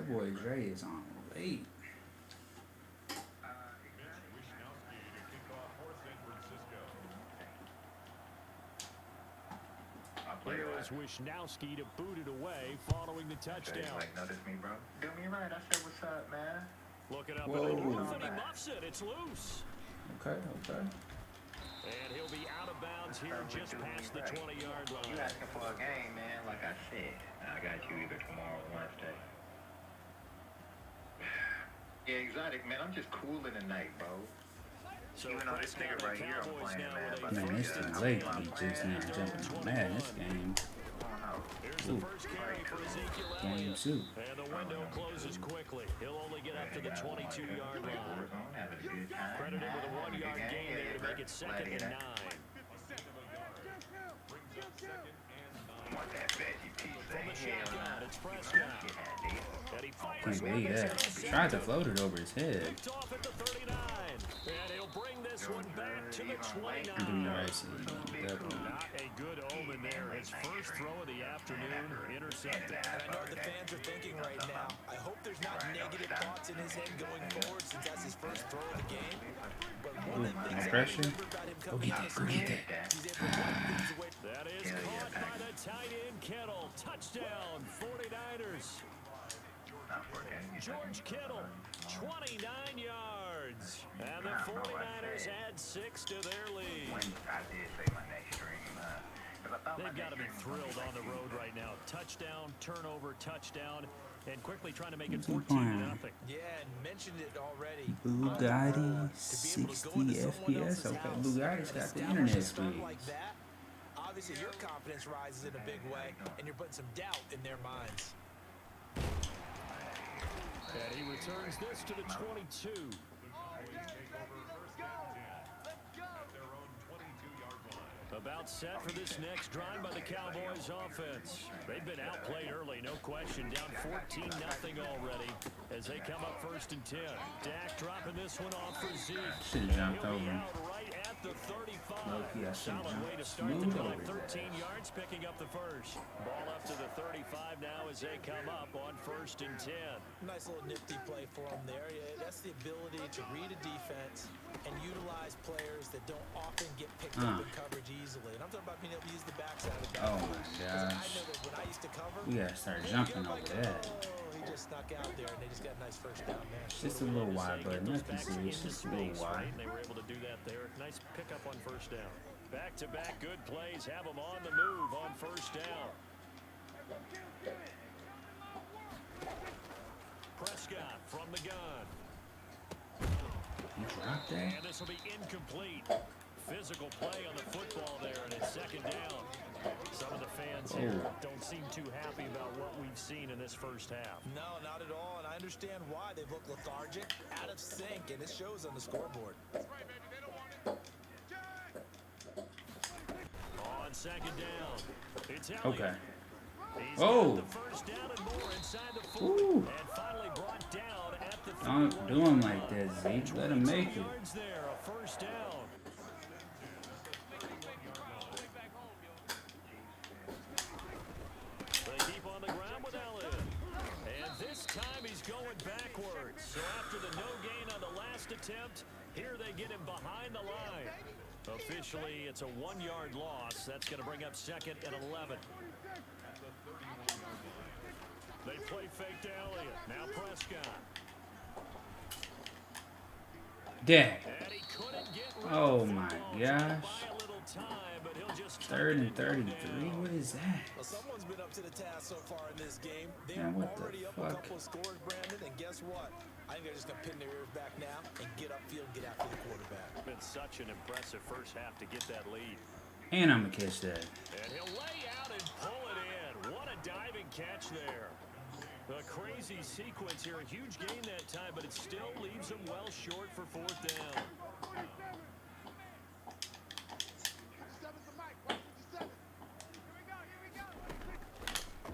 boy Dre is on late. Here is Wishnowski to boot it away following the touchdown. Like, notice me, bro. Do me right. I said, what's up, man? Looking up Whoa. at the roof, and he muffs it. It's loose. Okay. And he'll be out of of bounds here just past the 20-yard line. You asking for a game, man? Like I said, I got you either tomorrow or Wednesday. Yeah, exotic, man. I'm just cooling tonight, bro. So Even though this nigga right here I'm playing, man. But Man, it's too late to be just now jumping on Madden. This game. Here's the first carry for Ezekiel Game Elliott. 2. And the window closes quickly. He'll only get up to the 22-yard line. Credited with a 1-yard gain there to make it 2nd and 9. From the shotgun, it's Prescott. And he fires Can't believe that. He tried to float it over his head. picked off at the 39. And he'll bring this one back to the 29. Not a good omen there. His first throw of the afternoon intercepted. And I know what the fans are thinking right now. I hope there's not negative thoughts in his head going forward since that's his first throw of the game. But one of the things I remember about him coming out of school, he's able to wipe things away. That is caught by the tight end Kittle. Touchdown, 49ers. George Kittle, 29 yards. And the 49ers add 6 to their lead. They've got to be thrilled on the road right now. Touchdown, turnover, touchdown, and quickly trying to make it 14-0. Yeah, and mentioned it already. Bugatti 60 FPS. Okay, Bugatti's got the internet speed. Like that, obviously your confidence rises in a big way, and you're putting some doubt in their minds. And he returns this to the 22. About set for this next drive by the Cowboys offense. They've been outplayed early, no question. Down 14-0 already as they come up 1st and 10. Dak dropping this one off for Zeke. Should've jumped He'll be over. out right at the 35. Low-key, I should've Solid way to jumped start the smooth drive. over 13 yards, picking up the first. Ball up to the 35 now as they come up on 1st and 10. Nice little nifty play for him there. Yeah, that's the ability to read a defense and utilize players that don't often get picked up in coverage easily. And I'm talking about being able to use the backside of the Oh backfield. my 'Cause I gosh. know that when I used to cover, We gotta start jumping over that. he just snuck out there and they just got a nice first down there. Just a little wide button. Nothing serious. Just a little wide. They were able to do that there. Nice pickup on 1st down. Back-to-back good plays have them on the move on 1st down. Prescott from the gun. You dropped that? And this will be incomplete. Physical play on the football there, and it's 2nd down. Some of the fans here don't seem too happy about what we've seen in this first half. No, not at all, and I understand why. They look lethargic, out of sync, and it shows on the scoreboard. On 2nd down, it's Elliott. Okay. He's Oh. got the first down and more inside the 40, Ooh. and finally brought down at the Don't 31 do him yard like line. that, Zeke. Let him make it. Yards there, a 1st down. They keep on the ground with Elliott. And this time he's going backwards. So after the no gain on the last attempt, here they get him behind the line. Officially, it's a 1-yard loss. That's going to bring up 2nd and 11. They play fake to Elliott. Now Prescott. Dang. And he couldn't get rid Oh of the my football. gosh. Trying to buy a little time, but he'll just 3rd and tuck it and go 33. down. What is that? Well, someone's been up to the task so far in this game. They're Man, what the already up a fuck? couple of scores, Brandon, and guess what? I think they're just going to pin their ears back now and get upfield and get after the quarterback. Been such an impressive first half to get that lead. And I'm gonna catch that. And he'll lay out and pull it in. What a diving catch there. A crazy sequence here. A huge gain that time, but it still leaves him well short for 4th down.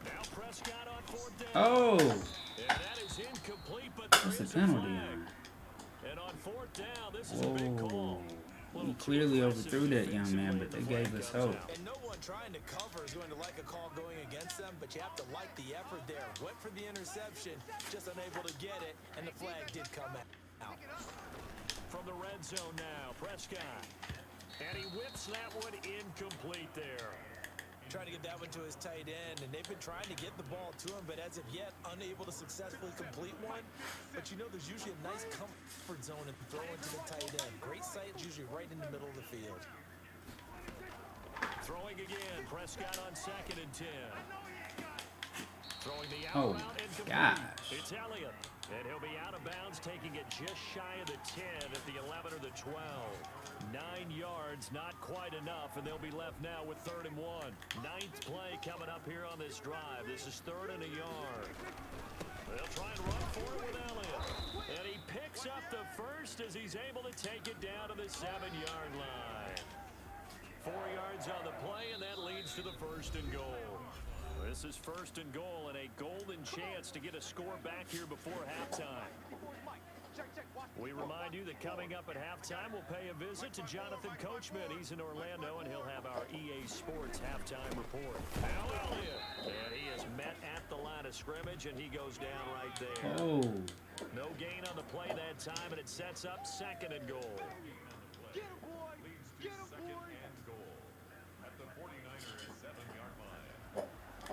Now Prescott on 4th down. Oh! And that is incomplete, but there What's the is a penalty flag. on? And on 4th down, this is a big Whoa. call. We clearly overthrew that young man, but they gave us hope. And no one trying to cover is going to like a call going against them, but you have to like the effort there. Went for the interception, just unable to get it, and the flag did come out. From the red zone now, Prescott. And he whips that one incomplete there. Trying to get that one to his tight end, and they've been trying to get the ball to him, but as of yet, unable to successfully complete one. But you know there's usually a nice comfort zone and throw into the tight end. Great sight, usually right in the middle of the field. Throwing again. Prescott on 2nd and 10. Throwing the Oh, out route incomplete. gosh. It's Elliott. And he'll be out of bounds, taking it just shy of the 10 at the 11 or the 12. 9 yards, not quite enough, and they'll be left now with 3rd and 1. 9th play coming up here on this drive. This is 3rd and a yard. They'll try and run for it with Elliott. And he picks up the first as he's able to take it down to the 7-yard line. 4 yards on the play, and that leads to the 1st and goal. This is 1st and goal and a golden chance to get a score back here before halftime. We remind you that coming up at halftime, we'll pay a visit to Jonathan Coachman. He's in Orlando, and he'll have our EA Sports halftime report. Now Elliott, and he is met at the line of scrimmage, and he goes down right there. Oh. No gain on the play that time, and it sets up 2nd and goal. Get him, boy! Get him, boy!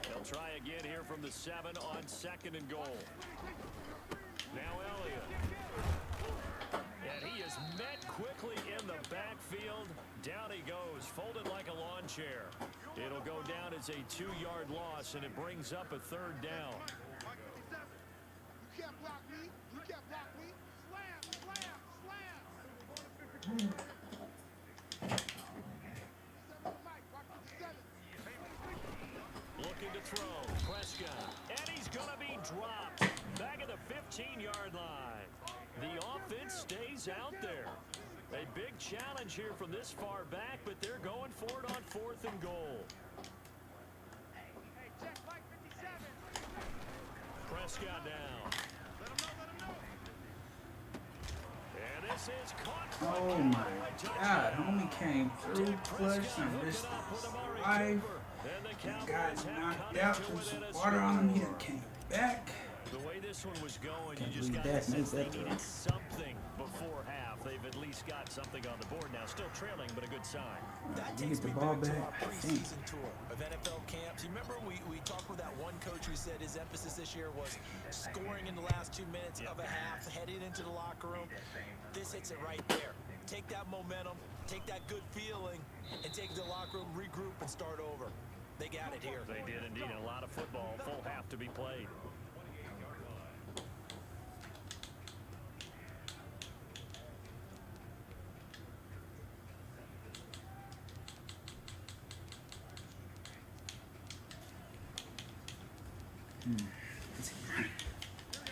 They'll try again here from the 7 on 2nd and goal. Now Elliott. And he is met quickly in the backfield. Down he goes, folded like a lawn chair. It'll go down as a 2-yard loss, and it brings up a 3rd down. You can't block me. You can't block me. Slam, slam, slam. Looking to throw. Prescott. And he's going to be dropped. Back at the 15-yard line. The offense stays out there. A big challenge here from this far back, but they're going for it on 4th and goal. Hey, check like 57. Prescott down. Let him know. And this is caught. Oh my God, homie came through clutch and missed his life. He got knocked out, threw some water on him, he done came back. The way this one was going, Can't you just believe got the that. sense they Missed that needed throw. something before half. They've at least got something on the board now. Still trailing, but a good sign. That You takes get the me ball back to back. our preseason tour of NFL camps. You remember we talked with that one coach who said his emphasis this year was scoring in the last 2 minutes of a half, heading into the locker room. This hits it right there. Take that momentum, take that good feeling, and take it to the locker room, regroup, and start over. They got it here. They did indeed. A lot of football, full half to be played.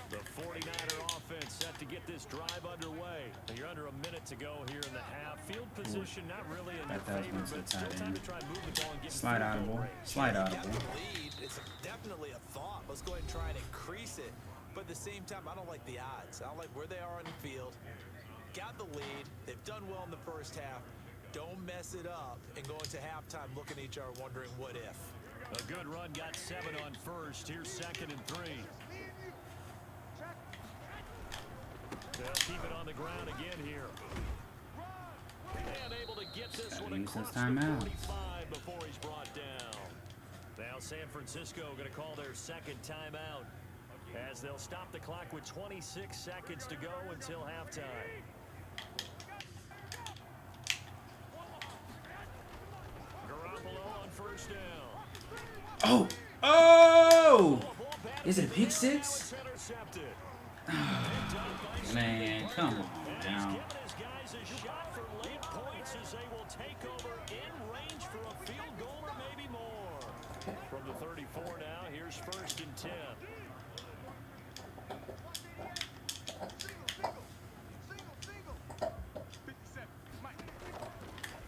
The 49er offense set to get this drive underway. You're under a minute to go here in the half. Field position not really in their That was favor, mostly but still tight time end. to try and move the ball and get in Slide field goal audible. range. Slide Got audible. the lead. It's definitely a thought. Let's go ahead and try and increase it. But at the same time, I don't like the odds. I don't like where they are on the field. Got the lead. They've done well in the first half. Don't mess it up and go into halftime looking at each other wondering what if. A good run, got 7 on first. Here's 2nd and 3. They'll keep it on the ground again here. And able to get this Gotta one use across those the timeouts. 45 before he's brought down. Now San Francisco going to call their 2nd timeout as they'll stop the clock with 26 seconds to go until halftime. Garoppolo on 1st down. Oh! Oh! Is it a pick six? Man, come on now. Giving his guys a shot for late points as they will take over in range for a field goal or maybe more. From the 34 now, here's 1st and 10.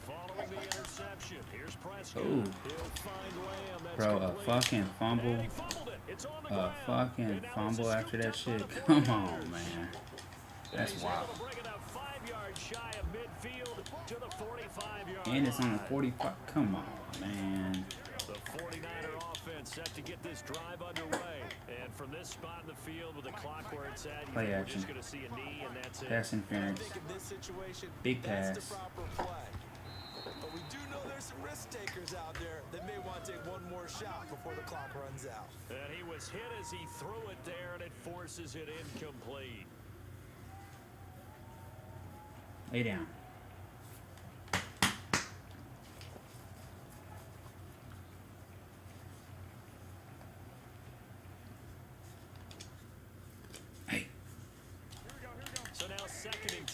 Following the interception, here's Prescott. Ooh. He'll find Lamb. That's Bro, a complete. fucking fumble. And he fumbled it. It's on the A ground. fucking And now fumble it's after that scooped shit. up by the Come 49ers. on, man. And That's he's wild. able to bring it up 5 yards shy of midfield to the 45-yard And it's on the line. 45. Come on, man. The 49er offense set to get this drive underway. And from this spot in the field with the clock where it's at, you Play think we're action. just going to see a knee and that's it. Pass I interference. think in this situation, Big that's pass. the proper play. But we do know there's some risk takers out there that may want to take one more shot before the clock runs out. And he was hit as he threw it there, and it forces it incomplete. Lay down.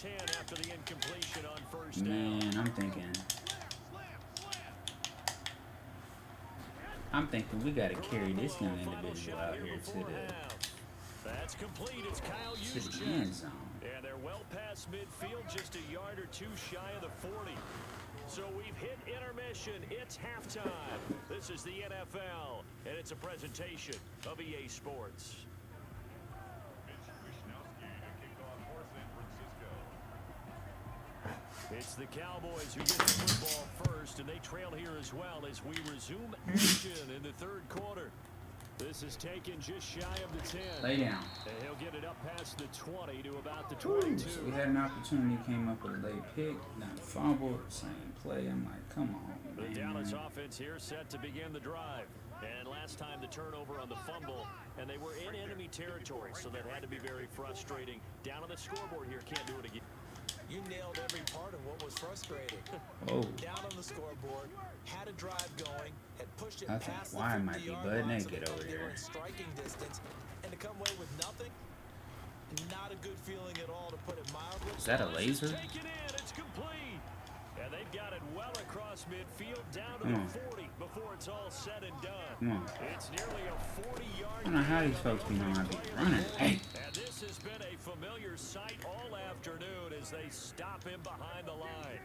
10 after the incompletion on first down. Man, I'm thinking we gotta carry this young individual out here That's complete. It's Kyle to the end zone. And they're well past midfield, just a yard or two shy of the 40. So we've hit intermission. It's halftime. This is the NFL, and it's a presentation of EA Sports. It's the Cowboys who get the football first, and they trail here as well as we resume action in the third quarter. This is taken just shy of the 10. Lay down. And he'll get it up past the 20 to about the 22. So we had an opportunity, came up with a late pick, not fumble, same play. I'm like, come on, The man. Dallas offense here set to begin the drive. And last time the turnover on the fumble, and they were in enemy territory, so that had to be very frustrating. Down on the scoreboard here, can't do it again. You nailed every part of what was frustrating. Oh. Down on the scoreboard, had a drive going, had pushed it I think past the why might be 50-yard butt line, so naked they over were there. in striking distance, and to come away with nothing, not a good feeling at all, to put it mildly. Is that a laser? Take it in, it's complete. And they've got it well across midfield, down to the 40 before it's all said and done. Come on. It's nearly a 40-yard. I don't know how these folks be knowing how to be running. Hey. And this has been a familiar sight all afternoon as they stop him behind the line.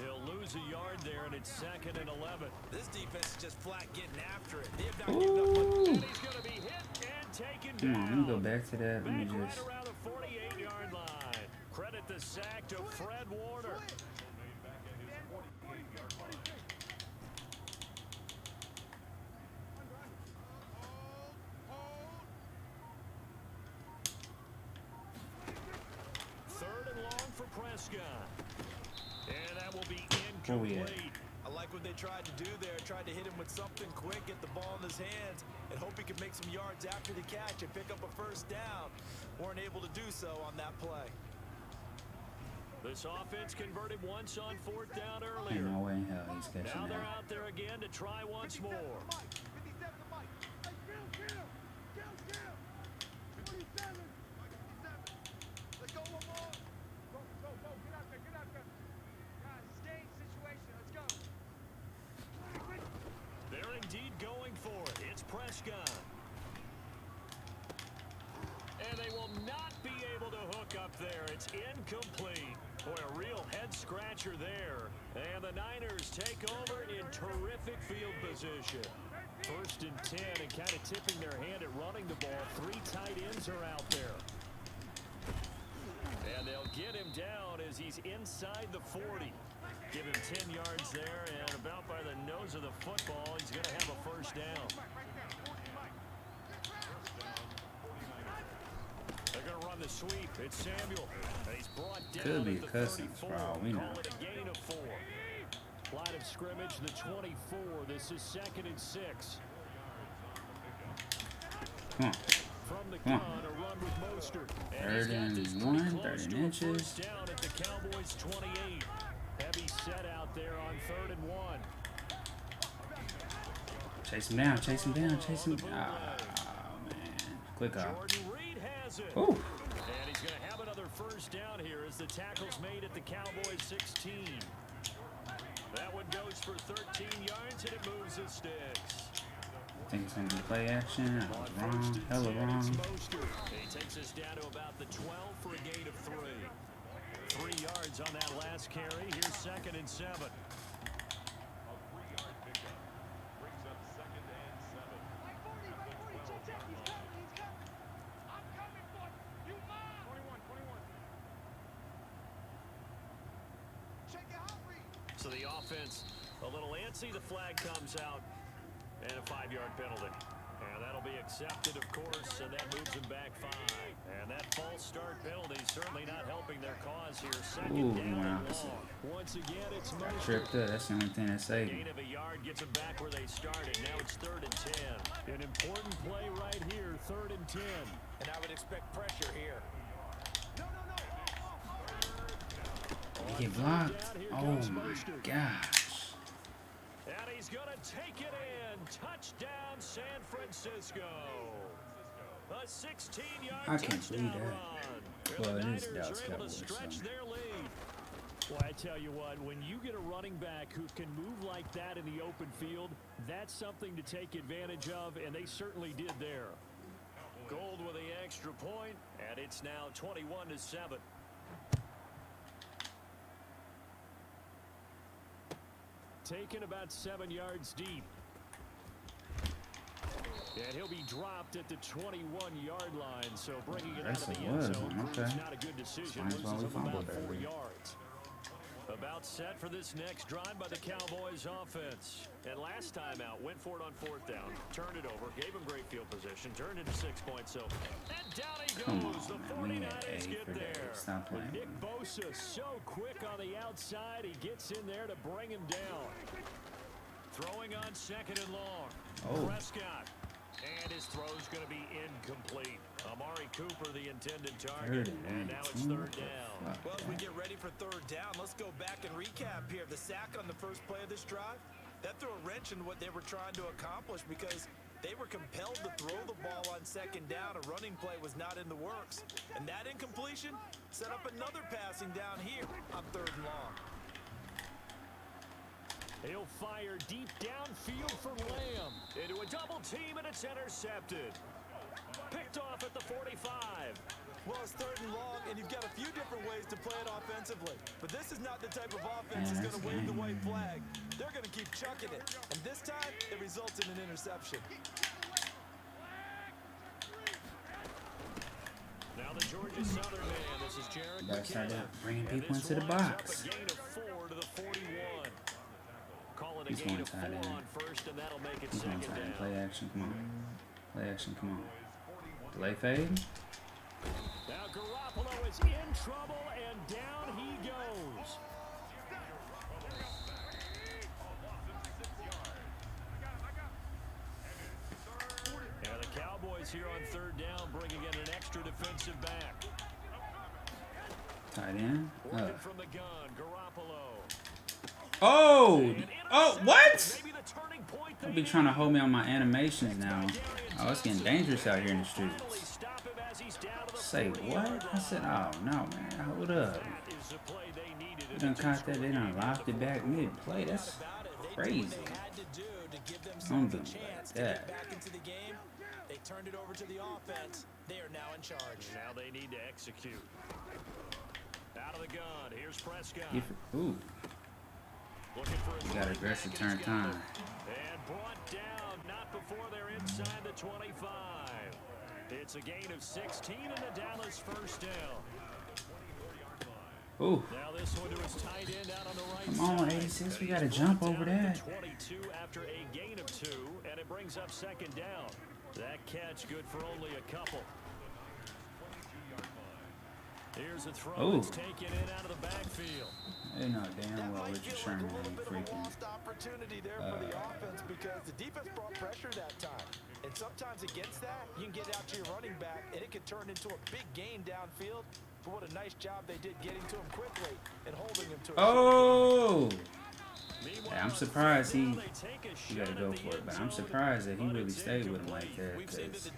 He'll lose a yard there, and it's 2nd and 11. This defense is just flat getting after it. They have not Ooh. given up much. And he's going to be hit and taken Come down. on, let me go back to that. Let me Back right just. around the 48-yard line. Credit the sack to Fred Warner. Third and long for Prescott. And that will be Where we at? incomplete. I like what they tried to do there. Tried to hit him with something quick, get the ball in his hands, and hope he could make some yards after the catch and pick up a first down. Weren't able to do so on that play. This offense converted once on 4th down Ain't earlier. no way in hell he's Now catching they're that. out there again to try once more. 57 to Mike. Hey, Kill. 27. Let's go one more. Go. Get out there. Guys, stay in situation. Let's go. They're indeed going for it. It's Prescott. And they will not be able to hook up there. It's incomplete. Boy, a real head-scratcher there. And the Niners take over in terrific field position. 1st and 10, and kind of tipping their hand at running the ball. 3 tight ends are out there. And they'll get him down as he's inside the 40. Give him 10 yards there, and about by the nose of the football, he's going to have a first down. They're going to run the sweep. It's Samuel. And he's brought down Could be at the cussing 34. for all we know. Call it a gain of 4. Line of scrimmage, the 24. This is 2nd and 6. Come on. From the Come gun, on. a run with Mostert. Third he's got this and pretty 1, close 30 to a inches. first down at the Cowboys' 28. Heavy set out there on 3rd and 1. Chase him down. Ah, man. Quick off. Jordan Reed has it. Ooh. And he's going to have another first down here as the tackle's made at the Cowboys' 16. That one goes for 13 yards, and it moves the sticks. I think it's going to be play action. I was On wrong. 1st and Hella 10, it's wrong. Mostert. He takes us down to about the 12 for a gain of 3. 3 yards on that last carry. Here's 2nd and 7. Mike 40. Check. He's coming. I'm coming for you. Mom. 21. Check your hot read. So the offense a little antsy. The flag comes out, and a 5-yard penalty. And that'll be accepted, of course, and that moves them back 5. And that false start penalty certainly not helping their cause here. Ooh, 2nd down he went and opposite. long. Once again, it's Got Mostert. tripped up. That's the only thing that saved Gain me. of a yard gets them back where they started. Now it's 3rd and 10. An important play right here, 3rd and 10. And I would expect pressure here. He get blocked. Oh my gosh. And he's going to take it in. Touchdown, San Francisco. A 16-yard I can't touchdown believe that. run. Well, And it the is Niners Dallas are able to Cowboys, stretch so. their lead. Well, I tell you what, when you get a running back who can move like that in the open field, that's something to take advantage of, and they certainly did there. Gold with the extra point, and it's now 21-7. Taken about 7 yards deep. And he'll be dropped at the 21-yard line, so bringing it out of the end zone proves not a good decision. Loses him about 4 yards. About set for this next drive by the Cowboys offense. And last time out, went for it on 4th down, turned it over, gave him great field position, turned into 6 points. So, and down he goes. The 49ers get there. With Nick Bosa so quick on the outside, he gets in there to bring him down. Throwing on 2nd and long. Prescott. And his throw's going to be incomplete. Amari Cooper, the intended target. And now it's 3rd down. Well, as we get ready for 3rd down, let's go back and recap here. The sack on the first play of this drive, that threw a wrench in what they were trying to accomplish because they were compelled to throw the ball on 2nd down. A running play was not in the works. And that incompletion set up another passing down here on 3rd and long. He'll fire deep downfield for Lamb. Into a double team, and it's intercepted. Picked off at the 45. Well, it's 3rd and long, and you've got a few different ways to play it offensively. But this is not the type of offense that's going to wave the white flag. They're going to keep chucking it. And this time, it results in an interception. Now the Georgia Southern man. This is Jared You gotta start McKinnon. bringing And people this into the lines up box. a gain of 4 to the 41. Call it a He's gain going of 4 tight end. on 1st, and that'll make it He's going 2nd tight end. down. Play action, come on. Play action, come on. Delay fade. Now Garoppolo is in trouble, and down he goes. And the Cowboys here on 3rd down, bringing in an extra defensive back. Tight end. Working from the gun, Garoppolo. Oh! Oh, what? Maybe the turning point I'll be trying to hold me on my animations now. Oh, it's getting dangerous out here in the streets. Say what? I said, oh no, man, hold up. They done caught that, they done locked it back mid-play. That's crazy. I'm doing like that. They turned it over to the offense. They are now in charge. Now they need to execute. Out of the gun, here's Prescott. Ooh. Looking for You got aggressive turn time. And brought down, not before they're inside the 25. It's a gain of 16 and the Dallas 1st down. Ooh. Now this one to his tight end out on the right Come on, side. 86, we gotta jump over that. 22 after a gain of 2, and it brings up 2nd down. That catch good for only a couple. Here's a throw that's taken in out of the backfield. They know damn well Richard Sherman A little ain't bit of a freaking. lost opportunity there for the offense because the defense brought pressure that time. And sometimes against that, you can get out to your running back, and it could turn into a big gain downfield. But what a nice job they did getting to him quickly and holding him to a Oh! Yeah, I'm surprised he got to go for it, but I'm surprised that he really stayed with him like that, because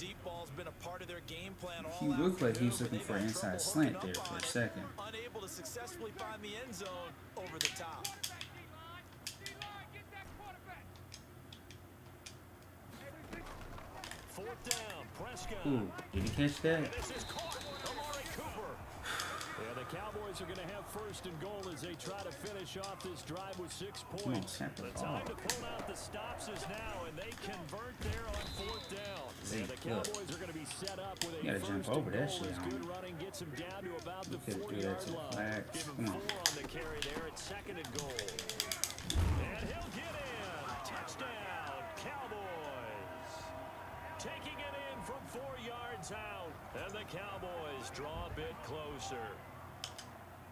he looked like he was looking for an inside slant there for a second. Unable to successfully find the end zone over the top. 4th down, Prescott. Ooh, did he catch that? This is caught. Amari Cooper. Yeah, the Cowboys are going to have 1st and goal as they try to finish off this drive with 6 points. The time to pull out the stops is now, and they convert there on 4th down. Yeah, the Cowboys are going to be set up with a 1st and goal as good running gets them down to about the 40-yard line. Give him 4 on the carry there at 2nd and goal. And he'll get in. Touchdown, Cowboys. Taking it in from 4 yards out. And the Cowboys draw a bit closer.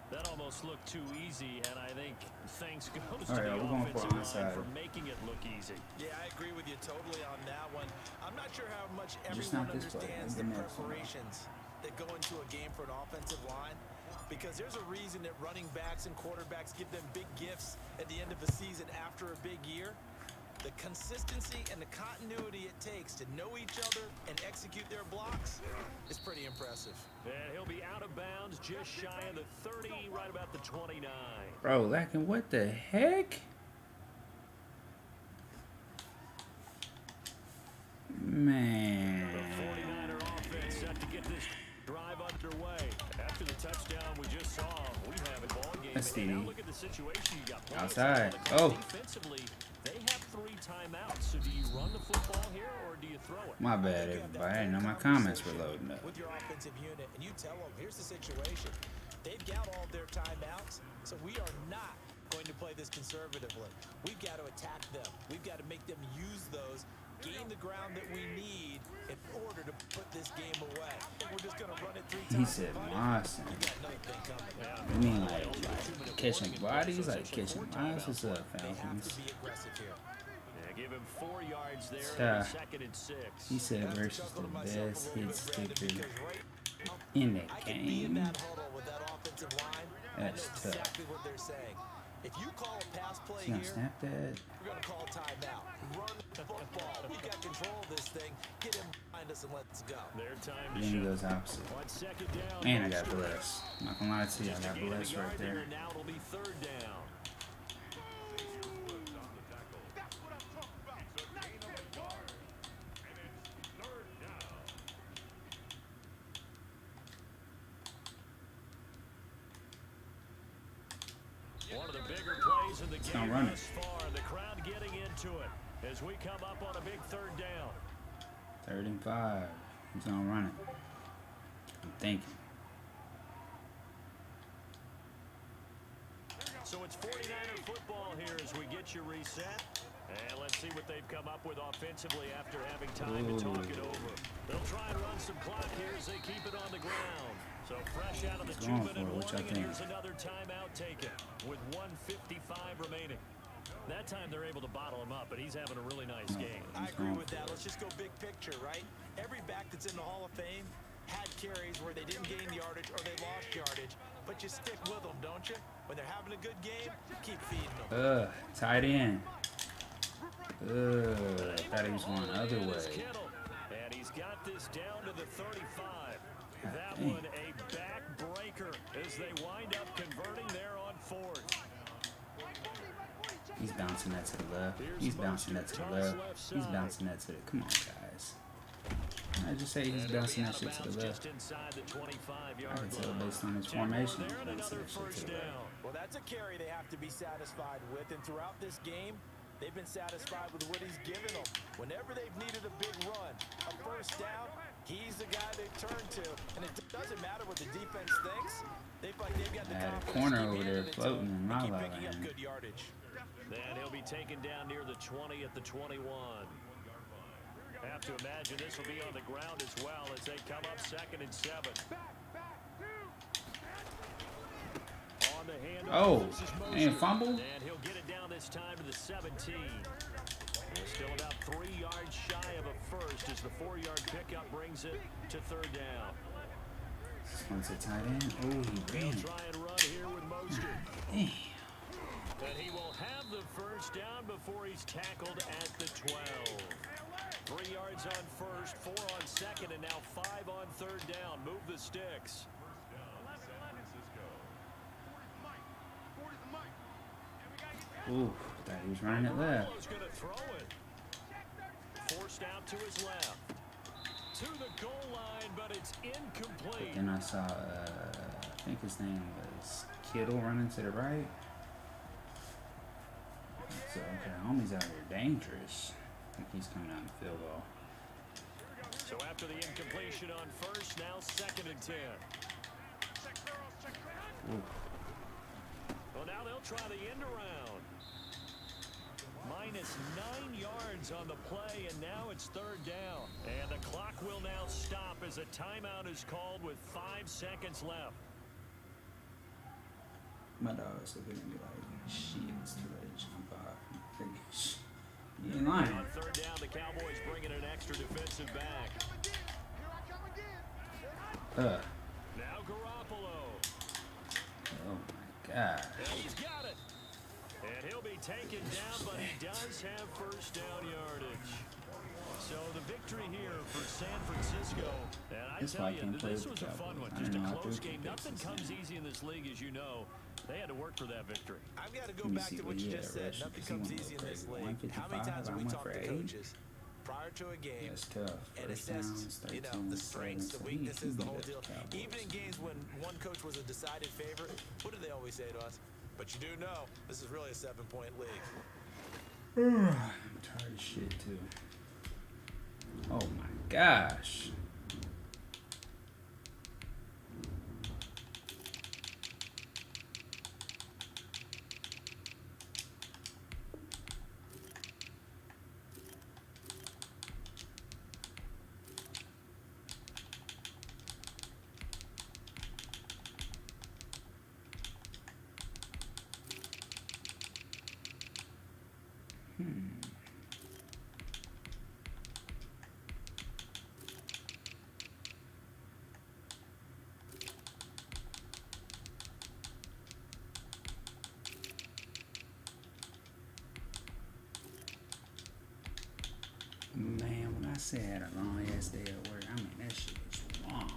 That almost looked too easy, and I think thanks goes to the offensive line for making it look easy. Yeah, I agree with you totally on that one. I'm not sure how much everyone understands the preparations that go into a game for an offensive line, because there's a reason that running backs and quarterbacks give them big gifts at the end of the season after a big year. The consistency and the continuity it takes to know each other and execute their blocks is pretty impressive. And he'll be out of bounds just shy of the 30, right about the 29. Bro, lacking what the heck? Man. The 49er offense set to get this drive underway. After the touchdown we just saw, we have a ball game. Let's see. And now look at the situation you got. Outside. Oh. Defensively, they have 3 timeouts. So do you run the football here or do you throw it? My bad, everybody. I didn't know my comments were loading up. With your offensive unit, and you tell them, here's the situation. They've got all of their timeouts, so we are not going to play this conservatively. We've got to attack them. We've got to make them use those, gain the ground that we need in order to put this game away. And we're just going to run it 3 times. He said Moss. You got another thing coming. You mean like catching bodies? Like catching miles? What's up, They have Falcons? to be aggressive here. Yeah, give him 4 yards there. Yeah. Second and 6. He said versus the best hit sticker in the I can be in game. that huddle with that offensive line. That's I know tough. exactly what they're saying. If you call a pass play He's gonna here, snap that. we're going to call timeout. Run the football. We got control of this thing. Get him behind us and let's go. Their time Then to he shoot. goes opposite. On second down. And I got blessed. I'm not gonna lie to you, I got blessed right there. And now it'll be 3rd down. That's what I'm talking about. Nice catch. One of the bigger plays in the not game running. thus far. The crowd getting into it as we come up on a big 3rd down. 3rd and 5. He's gonna run it. I'm thinking. So it's 49er football here as we get you reset. And let's see what they've come up with offensively after having time to talk it over. They'll try and run some clock here as they keep it on the ground. So fresh out of the He's going 2-minute for it. What y'all warning, and here's think? another timeout taken with 1:55 remaining. That time they're able to bottle him up, but he's having a really nice game. I agree with that. Let's just go big picture, right? Every back that's in the Hall of Fame had carries where they didn't gain yardage or they lost yardage, but you stick with them, don't you? When they're having a good game, keep feeding them. Tight end. I thought he was going the other And it's way. Kittle, and he's got this down to the 35. That dang. one a backbreaker as they wind up converting there on 4th. He's bouncing that to the left. He's bouncing that to the left. He's bouncing that to the. Come on, guys. I just say he's bouncing that shit to the left. Just inside the 25-yard I can tell line. based on his 10 more formation. there and He's bouncing another that shit first to the left. down. Well, that's a carry they have to be satisfied with, and throughout this game, they've been satisfied with what he's given them. Whenever they've needed a big run, a first down, he's the guy they've turned to. And it doesn't matter what the defense thinks. They've got the I had a confidence corner to keep over there handing it to floating him in my and keep line. picking up good yardage. Then he'll be taken down near the 20 at the 21. Have to imagine this will be on the ground as well as they come up 2nd and 7. On the handoff, Oh, this is and Mosier. fumble? And he'll get it down this time to the 17. We're still about 3 yards shy of a first as the 4-yard pickup brings it to 3rd down. Once a tight end. Oh, he They'll ran. try and run here with Mosier. Damn. And he will have the first down before he's tackled at the 12. 3 yards on first, 4 on second, and now 5 on 3rd down. Move the sticks. Ooh, thought he was running it left. Garoppolo's going to throw it. Forced out to his left. To the goal line, but it's incomplete. Then I saw, I think his name was Kittle running to the right. So, okay, homie's out here dangerous. I think he's coming out in the field goal. So after the incompletion on first, now 2nd and 10. Ooh. Well, now they'll try the end around. Minus 9 yards on the play, and now it's 3rd down. And the clock will now stop as a timeout is called with 5 seconds left. My dog's looking at me like, shit, it's too late to jump off. You ain't lying. On 3rd down, the Cowboys bringing an extra defensive back. Now Garoppolo. Oh my God. And he's got it. And He'll be taken down, but he does have first down yardage. So the victory here for San Francisco. And I tell you, this was a fun one. Just a close game. Nothing comes easy in this league, as you know. They had to work for that victory. I've got to go back to what you just said. Nothing comes easy in this league. How many times have we talked to coaches prior to a game and assessed, the strengths, the weaknesses, the whole deal? Even in games when one coach was a decided favorite, what do they always say to us? But you do know this is really a 7-point league. I'm tired of shit too. Oh my gosh. Man, when I say I had a long ass day at work, I mean that shit was long.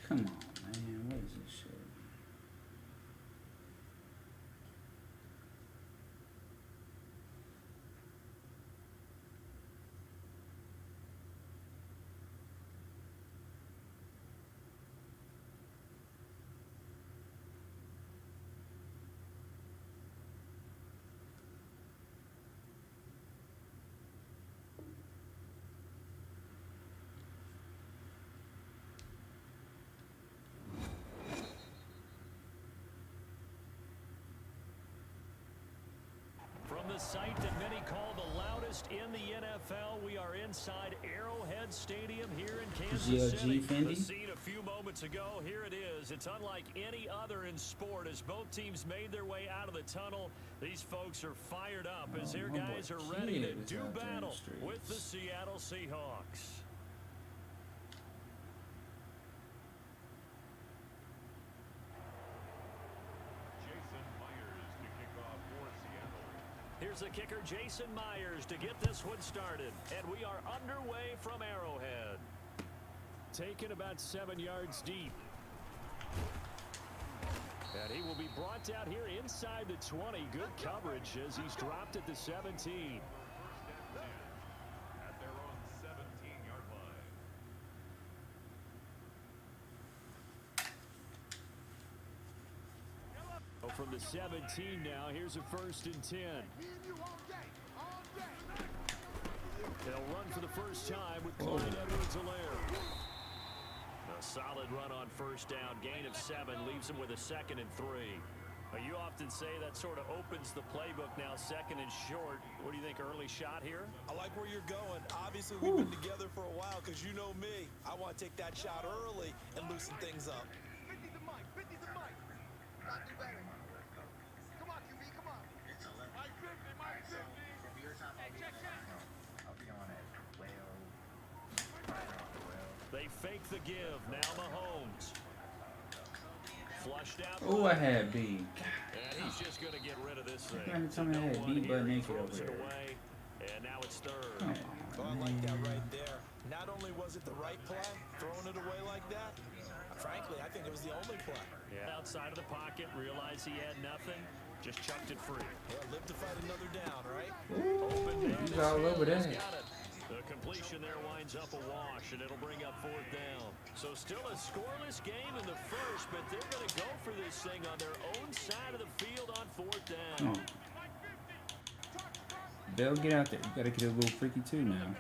Come on, man. What is this shit? From the site that many call the loudest in the NFL, we are inside Arrowhead Stadium here in Kansas City. The scene a few moments ago, here it is. It's unlike any other in sport as both teams made their way out of the tunnel. These folks are fired up as their guys are ready to do battle with the Seattle Seahawks. Here's the kicker, Jason Myers, to get this one started. And we are underway from Arrowhead. Taken about 7 yards deep. And he will be brought out here inside the 20. Good coverage as he's dropped at the 17. At their own 17-yard line. From the 17 now, here's a 1st and 10. They'll run for the first time with Clyde Edwards-Helaire. A solid run on 1st down, gain of 7, leaves him with a 2nd and 3. You often say that sort of opens the playbook now, 2nd and short. What do you think, early shot here? I like where you're going. Obviously, we've been together for a while because you know me. I want to take that shot early and loosen things up. 50 the mic. 50 the mic. Not do better. Come on, QB, come on. Mike 50, Mike 50. Hey, check. I'll be on it. They fake the give. Now Mahomes. Flushed out. Oh, I had B. And he's just going to get rid of this thing. Trying to tell me I had B butt naked over there. And now it's 3rd. Come Oh, on, I like that man. right there. Not only was it the right play, throwing it away like that, I frankly, I think it was the only play. Yeah. Outside of the pocket, realized he had nothing, just chucked it free. Yeah, live to fight another down, right? Ooh, he's all over that. The completion there winds up a wash, and it'll bring up 4th down. So still a scoreless game in the first, but they're going to go for this thing on their own side of the field on 4th down. Bell, get out there. You got to get a little freaky too now.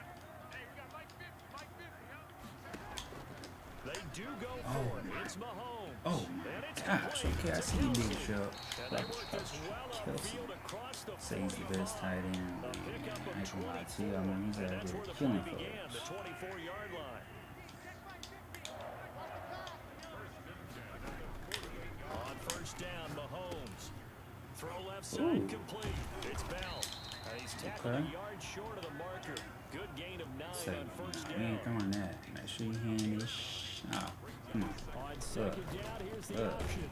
They do go for it. It's Mahomes. Oh my gosh. Okay, I see you big shot. Kelsey. Say he's the best tight end. I ain't gonna lie to you. I mean, he's out there killing folks. The 24-yard line. On 1st down, Mahomes. Throw left side complete. It's Bell. He's tackled a yard short of the marker. Good gain of 9 on 1st down. We ain't throwing that. Make sure you hand this. Oh, come on. On 2nd down, here's the option.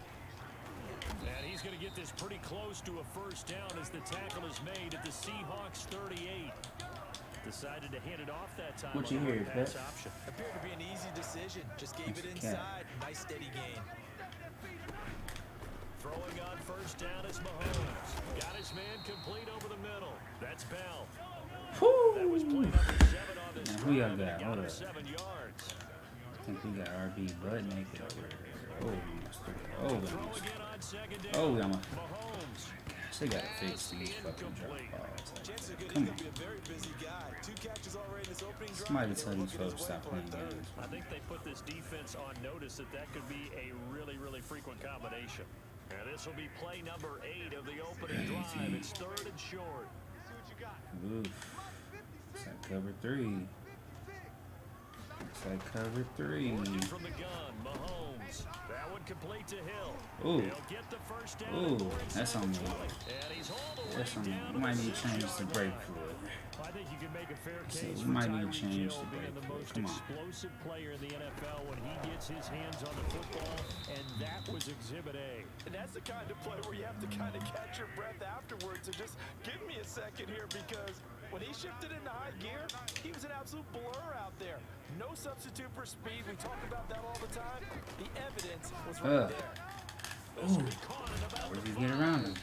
And he's going to get this pretty close to a 1st down as the tackle is made at the Seahawks 38. Decided to hand it off that time. What you hear, Pat? Appeared to be an easy decision. Just gave it inside. Nice steady gain. Throwing on 1st down is Mahomes. Got his man complete over the middle. That's Bell. Woo! That was play number 7 on this who y'all got? Hold up. 7 yards. I think we got RB butt naked over there. Oh, we almost. Oh, we almost. Mahomes. Gosh, they gotta fix these fucking drop balls. Come on. Somebody tell these folks to stop playing games. I think they put this defense on notice that could be a really, really frequent combination. And this will be play number 8 of the opening drive. It's 3rd and short. Oof. It's like cover 3. It's like cover 3. Working from the gun, Mahomes. That one complete to Hill. Ooh. He'll get the 1st down. Ooh, that's on me. And he's all the way That's on me. down We might need to change the brake fluid. I think you can make a fair So case we for might need to Tyreek change Hill the being brake the most fluid. Come on. explosive player in the NFL when he gets his hands on the football, and that was Exhibit A. And that's the kind of play where you have to kind of catch your breath afterwards and just give me a second here, because when he shifted into high gear, he was an absolute blur out there. No substitute for speed. We talk about that all the time. The evidence was right there. Ooh. Where'd you get around him?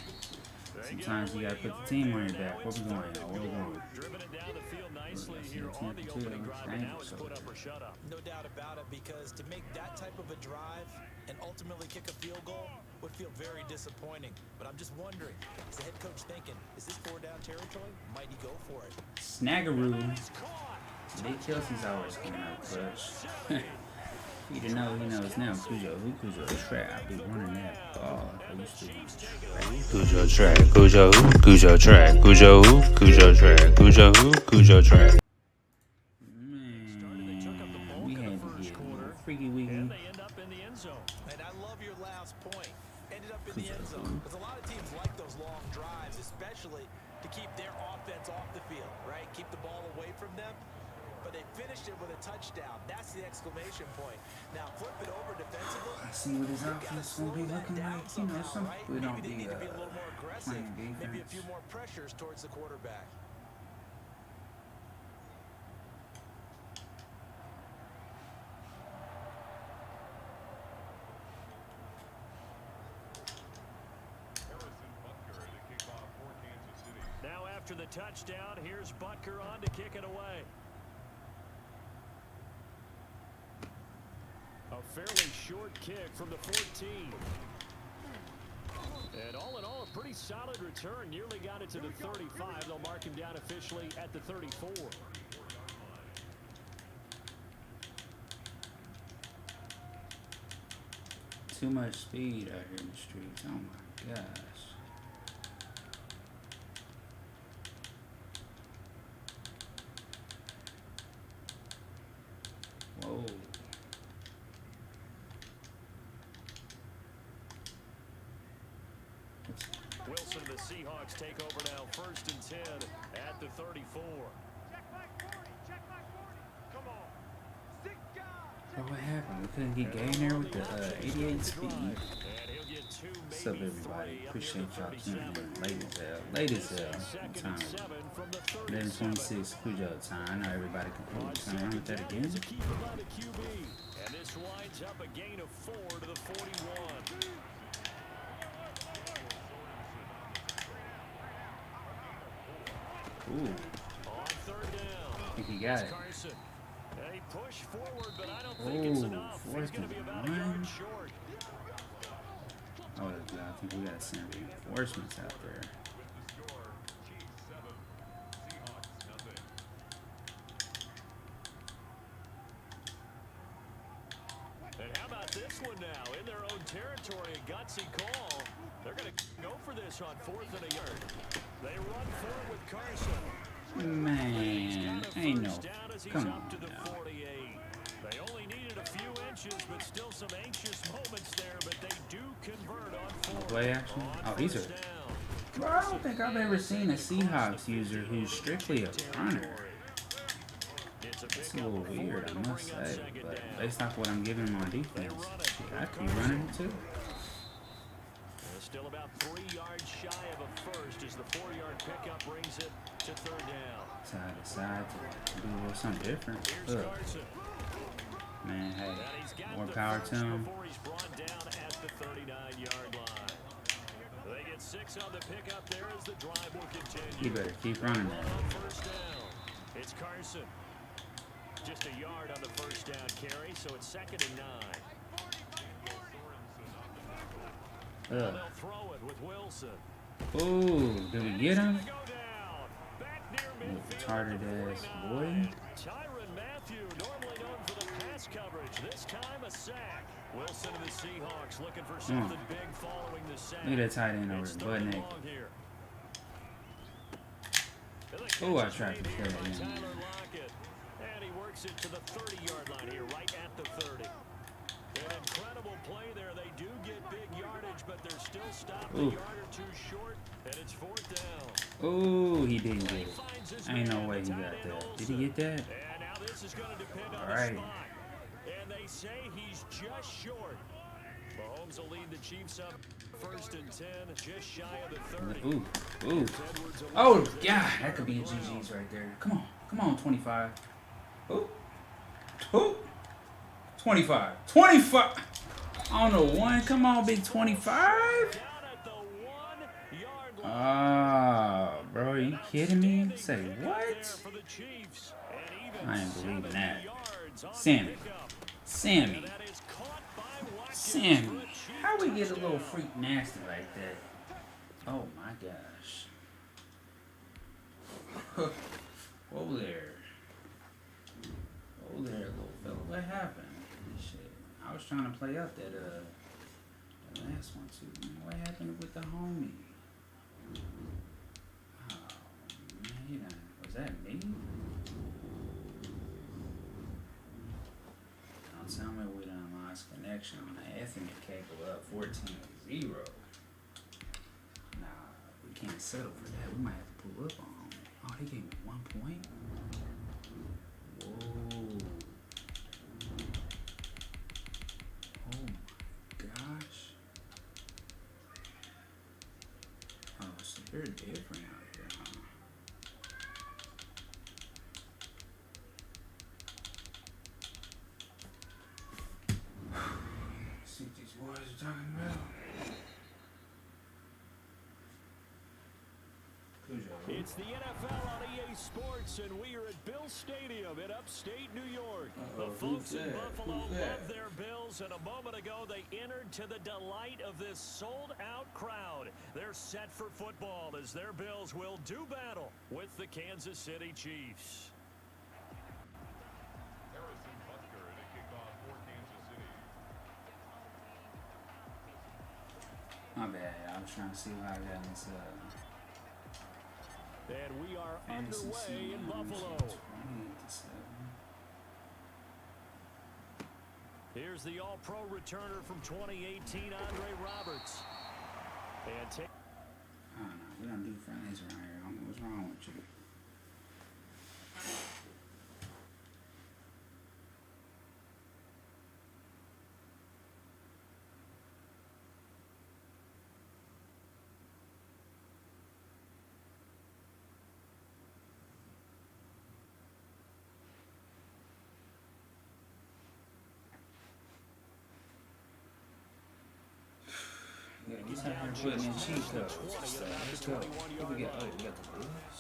Sometimes you gotta put the team on your back. Where we going, y'all? Where we going? Driven it down the field nicely here on the opening drive, and now it's put up or shut up. No doubt about it, because to make that type of a drive and ultimately kick a field goal would feel very disappointing. But I'm just wondering, is the head coach thinking, is this 4-down territory? Might he go for it? Snaggeroo. Big Kelsey's always coming out clutch. He didn't know, he knows now. Cujotrack. I be running that ball. I used to. Cujotrack. Cujotrack. Cujotrack. Man, we had to get freaky weekly. And they end up in the end zone. And I love your last point. Ended up in the end zone. Because a lot of teams like those long drives, especially to keep their offense off the field, right? Keep the ball away from them. But they finished it with a touchdown. That's the exclamation point. Now flip it over defensively. I see what his offense will be looking like. You know, some people don't Maybe they be need to be a little more aggressive. playing defense. Maybe a few more pressures towards the quarterback. Now after the touchdown, here's Butker on to kick it away. A fairly short kick from the 14. And all in all, a pretty solid return. Nearly got it to the 35. They'll mark him down officially at the 34. Too much speed out here in the streets. Oh my gosh. Whoa. Wilson, the Seahawks take over now, 1st and 10 at the 34. What happened? We couldn't get Gay in there with the 88 speed. And he'll get 2 What's up, everybody? Appreciate y'all tuning in. Late as hell. Late as hell. What time is it? 11:26 Cujo time. I know everybody can hold something wrong with that again. And this winds up a gain of 4 to the 41. Ooh. On third down. I think he got it. Carson. They push forward, but I don't think it's enough. He's going to be about a yard short. Oh, I think we gotta send reinforcements out there. And how about this one now? In their own territory, a gutsy call. They're going to go for this on 4th and a yard. They run for it with Carson. Man, ain't no. Come on up to the now. 48. They only needed a few inches, but still some anxious moments there. But they do convert on 4th. Play action? Oh, these are. Bro, I don't think I've ever seen a Seahawks user who's strictly a runner. It's a little weird, I must say. But based off what I'm giving him on defense, I could be running it too. Still about 3 yards shy of a first as the 4-yard pickup brings it to 3rd down. Side to side to do a little something different. Look. Man, hey, more power to him. Before he's brought down at the 39-yard line. They get 6 on the pickup there as the drive will continue. You better keep running that. On 1st down, it's Carson. Just a yard on the 1st down carry, so it's 2nd and 9. They'll throw it with Wilson. Ooh, did we get him? Retarded ass boy. Tyrann Mathieu, normally known for the pass coverage. This time a sack. Wilson and the Seahawks looking for something big following the sack. Look at that tight end over his butt neck. Oh, I tried to kill that young man. And he works it to the 30-yard line here, right at the 30. An incredible play there. They do get big yardage, but they're still stopped a yard or two short, and it's 4th down. Ooh, he didn't get it. Ain't no way he got that. Did he get that? And now this is going to depend on All the right. spot. And they say he's just short. Mahomes will lead the Chiefs up 1st and 10, just shy of the 30. Ooh, ooh. Oh, God, that could be a GG's right there. Come on, 25. Ooh. 25. On the 1. Come on, big 25. Ah, bro, are you kidding me? Say what? I ain't believing that. Sammy. How we get a little freak nasty like that? Oh my gosh. Whoa there. Whoa there, little fella. What happened? Shit. I was trying to play up that the last one too. Man, what happened with the homie? Oh man, was that me? Don't tell me we done lost connection on the Ethernet cable up 14-0. Nah, we can't settle for that. We might have to pull up on it. Oh, they gave me 1 point? Whoa. Oh my gosh. Oh, so they're different out here, huh? See what these boys are talking about. It's the NFL on EA Sports, and we are at Bill Stadium in upstate New York. The folks in Buffalo love their Bills, and a moment ago they entered to the delight of this sold-out crowd. They're set for football as their Bills will do battle with the Kansas City Chiefs. My bad, I was trying to see how I got this And we are fantasy underway season. in Buffalo. 28-7. Here's the All-Pro returner from 2018, Andre Roberts. And take. I don't know. We don't do friendlies around here. I don't know what's wrong with you. putting in just cheat past the codes. 20 So, at about let's the go. 21-yard Who we got? line. Oh, we got the Blues.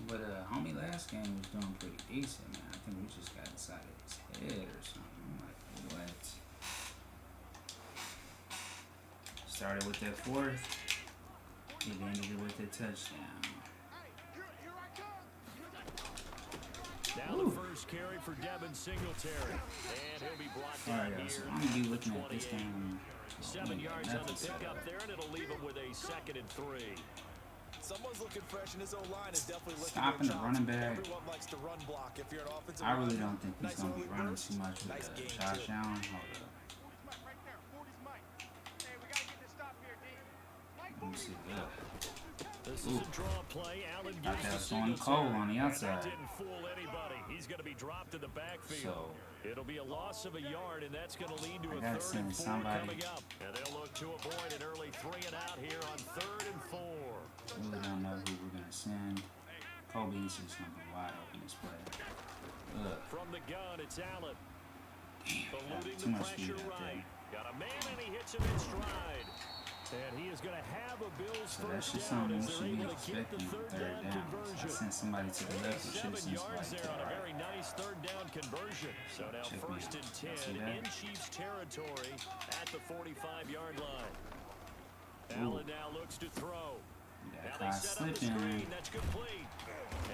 But homie last game was doing pretty decent, man. I think we just got inside his head or something. I'm like, what? Started with that fourth. He ended it with a touchdown. Now the first carry for Devin Singletary. And he'll be brought down Alright, here. so I'm gonna be looking at this game. 7 yards on the pickup there, and it'll leave him with a 2nd and 3. Someone's looking fresh, and his O-line is definitely looking Stopping the their running chops. back. Everyone likes to run block if you're an offensive I really lineman. don't think he's Nice gonna be early running burst. too much with Nice game, Josh too. Allen. Hold up. Right there. 40's Mike. Hey, we gotta get this stop here, D. Mike, Let me see. Yeah. This is a draw play. Allen Thought gives that to was on Singletary. Cole on the And outside. that didn't fool anybody. He's going to be dropped to the backfield. It'll be a loss of a yard, and that's going to lead to a gotta 3rd and send 4 somebody. coming up. And they'll look to avoid an early 3 and out here on 3rd and 4. Really don't know who we're gonna send. Kobe's just gonna be wide open this play. From the gun, it's Allen. Eluding Too the much speed pressure out there. right. Got a man, and he hits him in stride. And he is going to have a Bills So that's first just down something we as they're should be able to get the expecting. third Third down down. I conversion. sent somebody to the left. We should have 7 sent yards somebody to there the on a right. very nice 3rd down conversion. So now Check me 1st out. and Y'all see 10 that? in Chiefs territory at the 45-yard line. Allen now looks to throw. Yeah, Now caught they set up the slipping. screen. That's complete.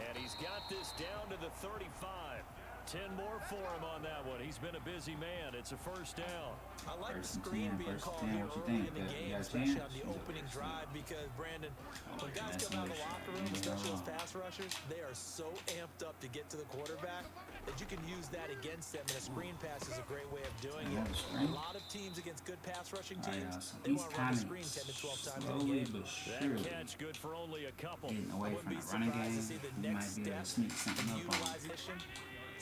And he's got this down to the 35. 10 more for him on that one. He's been a busy man. It's a 1st down. I like the First and screen 10, being first called and 10. here What you early think? in the You game, got especially 10? on the opening drive, because, Brandon, when guys that's come out of the bullshit. locker room, Yeah. especially those pass rushers, they are so amped up to get to the quarterback that you can use that against them, and a screen pass is a great way of doing Yeah, it. screen. A lot of teams against good pass rushing Oh, teams, yeah, so they he's want to run the kind screen of 10 to 12 times in a slowly game. but That surely catch good for only a couple. getting away Wouldn't from be the running surprised to game. see the He next might be able to step sneak something in up on him. utilization.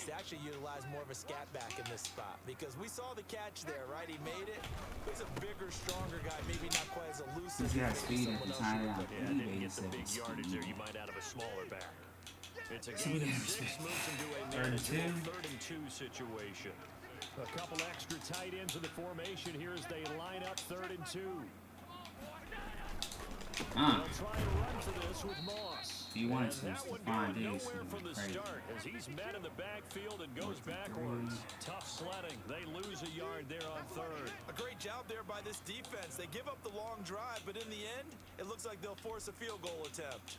To actually utilize more of a scat back in this spot, because we saw the catch there, right? He made it. He's a bigger, stronger guy, maybe not quite as elusive. He's got as speed at someone the else time. would. Yeah, didn't get the big yardage there. You might out of a smaller back. It's a gain of 6, moves him to a 3rd and 2. manageable 3rd and 2 situation. A couple extra tight ends in the formation here as they line up 3rd and 2. They'll try and run for this with Moss. He wanted to And that one find going these. nowhere from the Crazy. start as he's met in the backfield and goes backwards. Tough sledding. They lose a yard there on 3rd. A great job there by this defense. They give up the long drive, but in the end, it looks like they'll force a field goal attempt.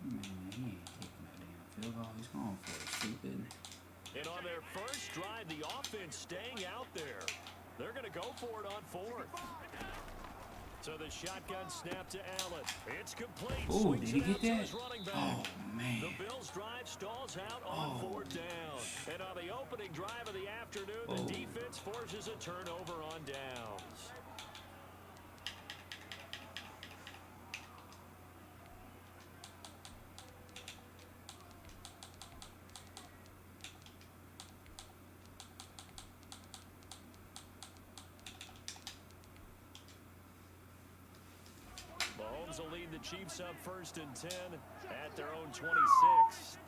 Man, he ain't kicking that damn field goal. He's going for it, stupid. And on their first drive, the offense staying out there. They're going to go for it on 4th. So the shotgun snap to Allen. It's complete. Ooh, did Swings he it get out to that? his running back. Oh, man. The Bills drive stalls out on 4th down. And on the opening drive of the afternoon, the defense forces a turnover on downs. Mahomes will lead the Chiefs up 1st and 10 at their own 26.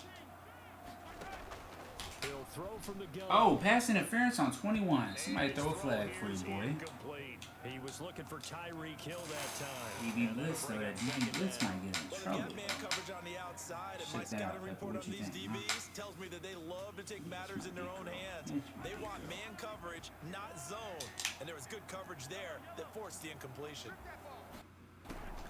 He'll throw from the gun. Oh, pass interference on 21. Somebody throw a flag for you, boy. Incomplete. He was looking for Tyreek Hill that time. DB And they'll Blitz, though. bring That up DB 2nd Blitz down. might get in Well, they trouble. got man coverage on the outside, and my Check that out, scouting Pepper. report What on you these think, huh? DBs tells me that they love to take matters in their own hands. They want man coverage, not zone. And there was good coverage there that forced the incompletion.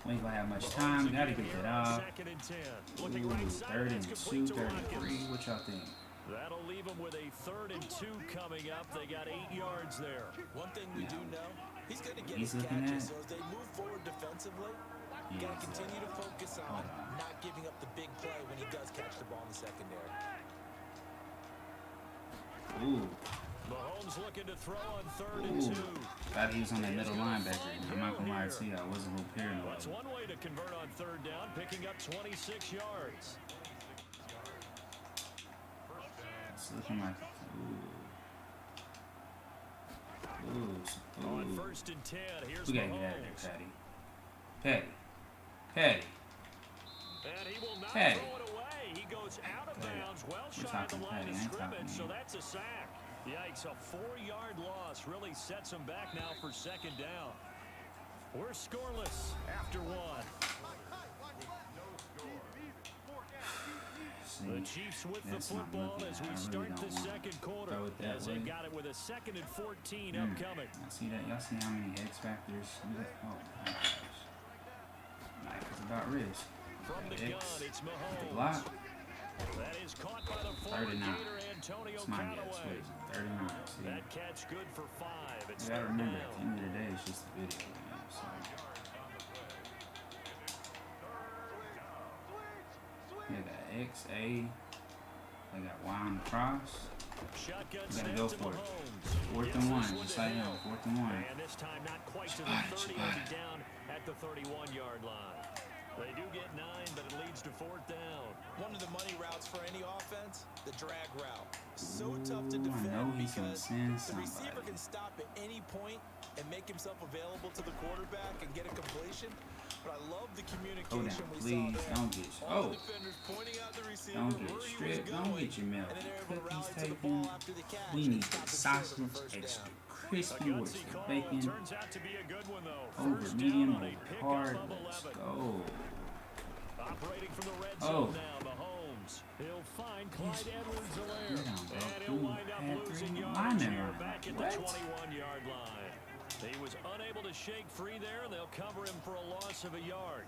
We ain't gonna have much time. Gotta get that off. 2nd and 10. Looking Ooh, right side, 3rd that's and complete 2, to 3rd and Watkins. 3. What y'all think? That'll leave them with a 3rd and 2 coming up. They got 8 yards there. One thing we do know, he's going to get He's his looking catches. at- So as they move forward defensively, you got to continue to focus on not giving up the big play when he does catch the ball in the secondary. Ooh. Mahomes looking to throw on 3rd and 2. Thought he was on that middle linebacker. I'm not gonna lie to you, I was a little paranoid. That's one way to convert on 3rd down, picking up 26 yards. It's looking like On ooh. 1st and 10, here's We gotta get out of Mahomes. there, Patty. Patty. Petty. And he will not Petty. throw it away. He goes out of bounds, well shy of the line of scrimmage, so that's a sack. Yikes, a 4-yard loss really sets him back now for second down. We're scoreless after one. The Chiefs with the football as we start the second quarter, as they got it with a 2nd and 14 upcoming. Y'all see that? Y'all see how many X factors? Oh my gosh. Like, it's about risk. From the gun, it's Mahomes. The block. That is caught by the former 39. Gator Antonio It's my guess. What Callaway. is it? 39. See? That catch good for 5. It's You gotta third remember, down. at the end of the day, it's just a video, man. So. They got X, A. They got Y on the cross. Shotgun You gotta snap go to for it. Mahomes. 4th and 1, just like now. 4th and 1. And this time not quite to the Shabbat, 30, Shabbat. he'll be down at the 31-yard line. They do get 9, but it leads to 4th down. One of the money routes for any offense, the drag route. So tough to Ooh, I know defend he's gonna because send the receiver somebody. can stop at any point and make himself available to the quarterback and get a completion. But I love the Go communication down, we please. saw there. Don't get. All Oh, the defenders pointing out the receiver, don't where get he was stripped. Don't going, get your milk. and then they're able to Cookies rally to the taken. ball after the catch We and need stop the it short of a sausage, first extra down. A crispy with gutsy some call. bacon. Turns out to be a good one, though. Over First medium, down on a over pickup hard. of Let's 11. go. Operating from the red Oh. zone now, Mahomes. He'll find Clyde Edwards-Helaire. Get down, bro. And he'll wind up Had losing 3 yardage linemen here around. back at What? the 21-yard line. He was unable to shake free there, and they'll cover him for a loss of a yard.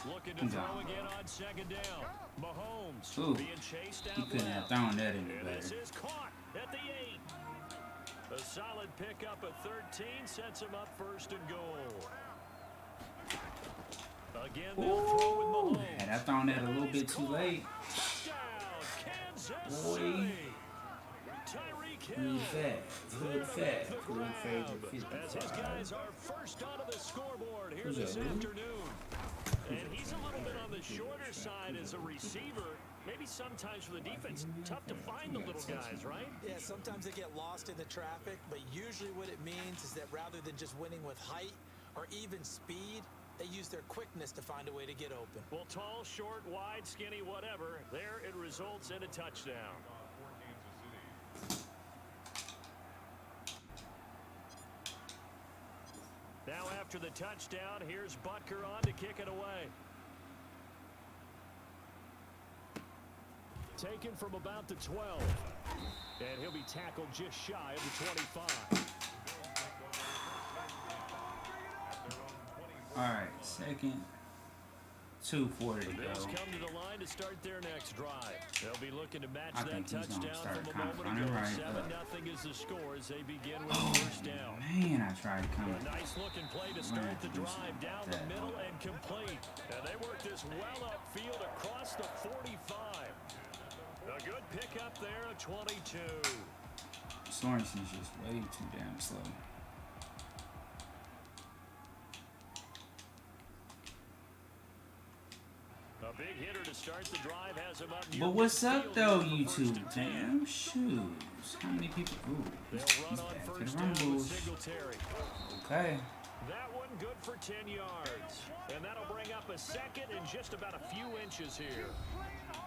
Looking to Good throw job, again bro. on second down. Mahomes Ooh. being chased He out couldn't have left. thrown that any And this better. is caught at the 8. A solid pickup at 13 sets him up 1st and goal. Again, they'll throw with Ooh, Mahomes. had I thrown that a little bit too late. Touchdown, Kansas Boy. City. Tyreek Hill. Hood fat. Hood fat. The Hood favorite grab. As his 55. guys are first onto the scoreboard here Who's this that, Lou? afternoon. And he's a little bit on the shorter side as a receiver. Maybe sometimes for the defense, tough to find the little guys, right? Yeah, sometimes they get lost in the traffic, but usually what it means is that rather than just winning with height or even speed, they use their quickness to find a way to get open. Well, tall, short, wide, skinny, whatever, there it results in a touchdown. Now after the touchdown, here's Butker on to kick it away. Taken from about the 12. And he'll be tackled just shy of the 25. Alright, second. 2:40 to The Bills go. come to the line to start their next drive. They'll be looking to match I that think he's gonna touchdown start from a kind of moment running ago. right 7-0 is the score as they begin with Oh, first down. man, I tried coming. A nice looking play to Might start have the to do drive something down about the that. middle and complete. And they work this well upfield across the 45. A good pickup there at 22. Sorensen's just way too damn slow. A big hitter to start the drive has him up near But what's up midfield though, for first YouTube? and 10. Damn shoes. How many people? Ooh, They'll he's run on back to first the down with rumbles. Singletary. Okay. That one good for 10 yards. And that'll bring up a second in just about a few inches here.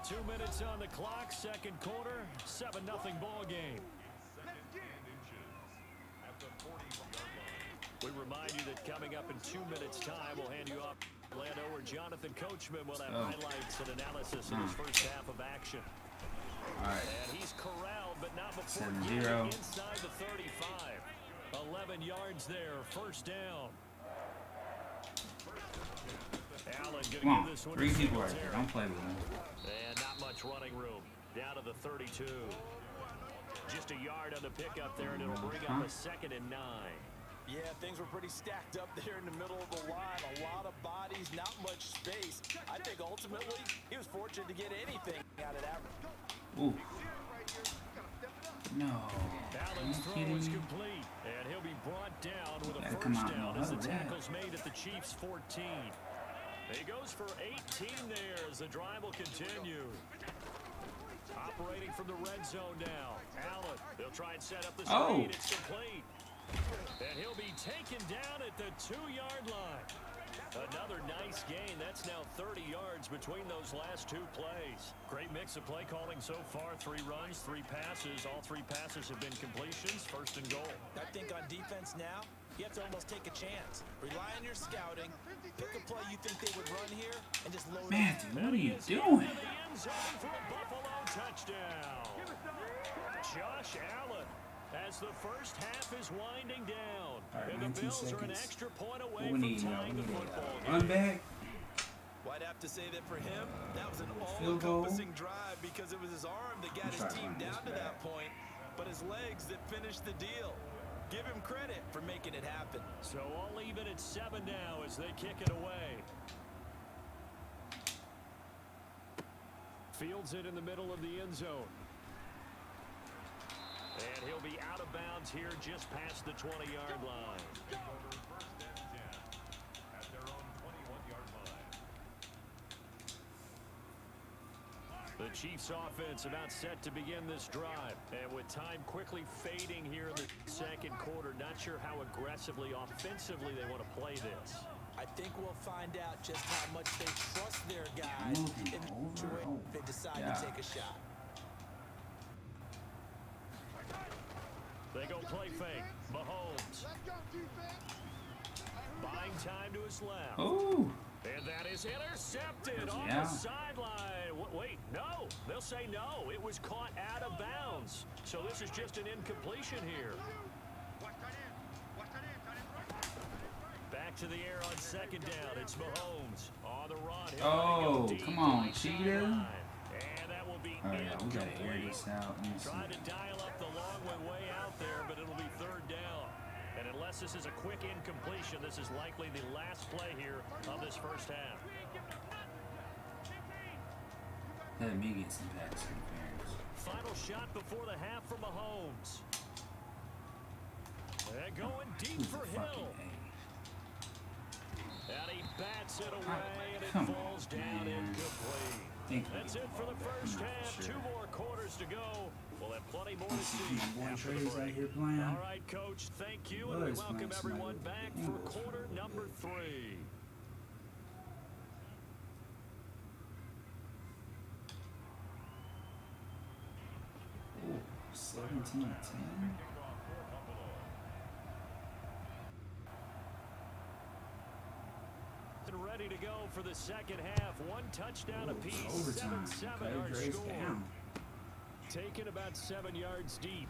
2 minutes on the clock, second quarter, 7-0 ball game. We remind you that coming up in 2 minutes' time, we'll hand you off Orlando, where Jonathan Coachman will have highlights and analysis in his first half of action. All right. And he's corralled, but not before 7-0. getting inside the 35. 11 yards there, first down. Allen Come gonna on. give this one 3 to people right there. Singletary. Don't play with him. And not much running room. Down to the 32. Just a yard on the pickup there, and it'll bring up a 2nd and 9. Yeah, things were pretty stacked up there in the middle of the line. A lot of bodies, not much space. I think ultimately he was fortunate to get anything out of that. Ooh. No. Allen's You throw kidding is me? complete, and he'll be brought down with a Gotta come first out and down as the hug that. tackle's made at the Chiefs' 14. He goes for 18 there as the drive will continue. Operating from the red zone now. Allen, they'll try and set up the screen. Oh. It's complete. And he'll be taken down at the 2-yard line. Another nice gain. That's now 30 yards between those last 2 plays. Great mix of play calling so far. 3 runs, 3 passes. All 3 passes have been completions. First and goal. I think on defense now, you have to almost take a chance. Rely on your scouting. Pick a play you think they would run here and just load Matthew, it. what are you doing? The end zone for a Buffalo touchdown. Josh Allen, as the first half is winding down. Right, And the 19 Bills are an seconds. extra point away We from need tying the football run game. back. Well, I'd have to say that for him, that was an Field goal. all-encompassing drive because it was his arm that got his team down to that point, but his legs that finished the deal. Give him credit for making it happen. So all even at 7 now as they kick it away. Fields it in the middle of the end zone. And he'll be out of bounds here just past the 20-yard line. The Chiefs offense about set to begin this drive. And with time quickly fading here in the second quarter, not sure how aggressively, offensively they want to play this. I think we'll find out just how much they trust their guys in the way they decide to take a shot. They go play fake. Mahomes. Buying time to his left. Oh. And that is intercepted on the sideline. Wait, no. They'll say no. It was caught out of bounds. So this is just an incompletion here. Back to the air on second down. It's Mahomes on the run. Oh, come on, cheetah. And that will be Alright, we gotta air this out. Trying to dial up the long one way out there, but it'll be third down. And unless this is a quick incompletion, this is likely the last play here of this first half. Let me get some pass interference. Final shot before the half for Mahomes. And going deep for Hill. And he bats it away, and it falls down incomplete. That's it for the first half. 2 more quarters to go. We'll have plenty more to see after the break. All right, Coach, thank you, and we welcome everyone back for quarter number 3. 17-10. Ready to go for the second half. 1 touchdown apiece. 7-7 our score. Taken about 7 yards deep.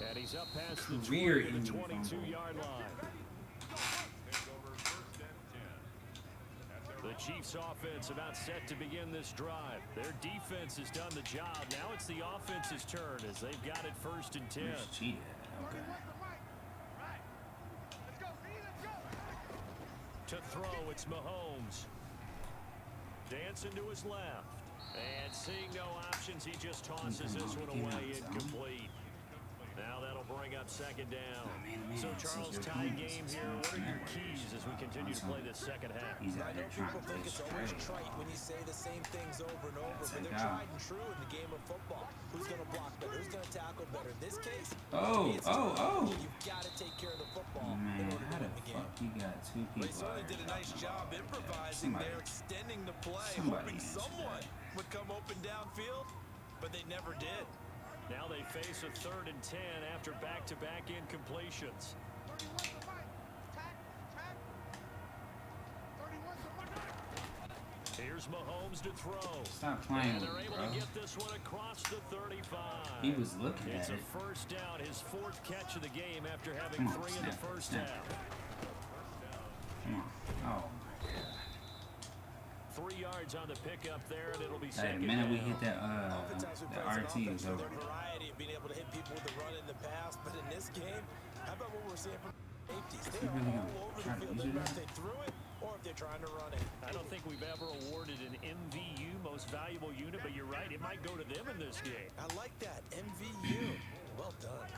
And he's up past the 22-yard line. The Chiefs offense about set to begin this drive. Their defense has done the job. Now it's the offense's turn as they've got it 1st and 10. Okay. To throw, it's Mahomes. Dancing to his left. And seeing no options, he just tosses this one away incomplete. Now that'll bring up second down. So, Charles, tie game here. What are your keys as we continue to play this second half? I know people think it's always trite when you say the same things over and over, but they're tried and true in the game of football. Who's going to block better? Who's going to tackle better? In this case, you've got to take care of the football in order to win the game. You got 2 people. They certainly did a nice job improvising there, extending the play, hoping someone would come open downfield, but they never did. Now they face a 3rd and 10 after back-to-back incompletions. Here's Mahomes to throw. Stop playing, and they're able bro. to get this one across the 35. He was looking it's at it. It's a first down, his 4th catch of the game after having 3 in the first half. Come on. Oh. 3 yards on the pickup there, and it'll be Hey, second the minute down. we hit that the RT is over. Their variety of being able to hit people with the run in the past, but in this game, how about what we're seeing from safeties? They are all over the field. They if they threw it or if they're trying to run it. I don't think we've ever awarded an MVU, most valuable unit, but you're right, it might go to them in this game. I like that. MVU. Well done.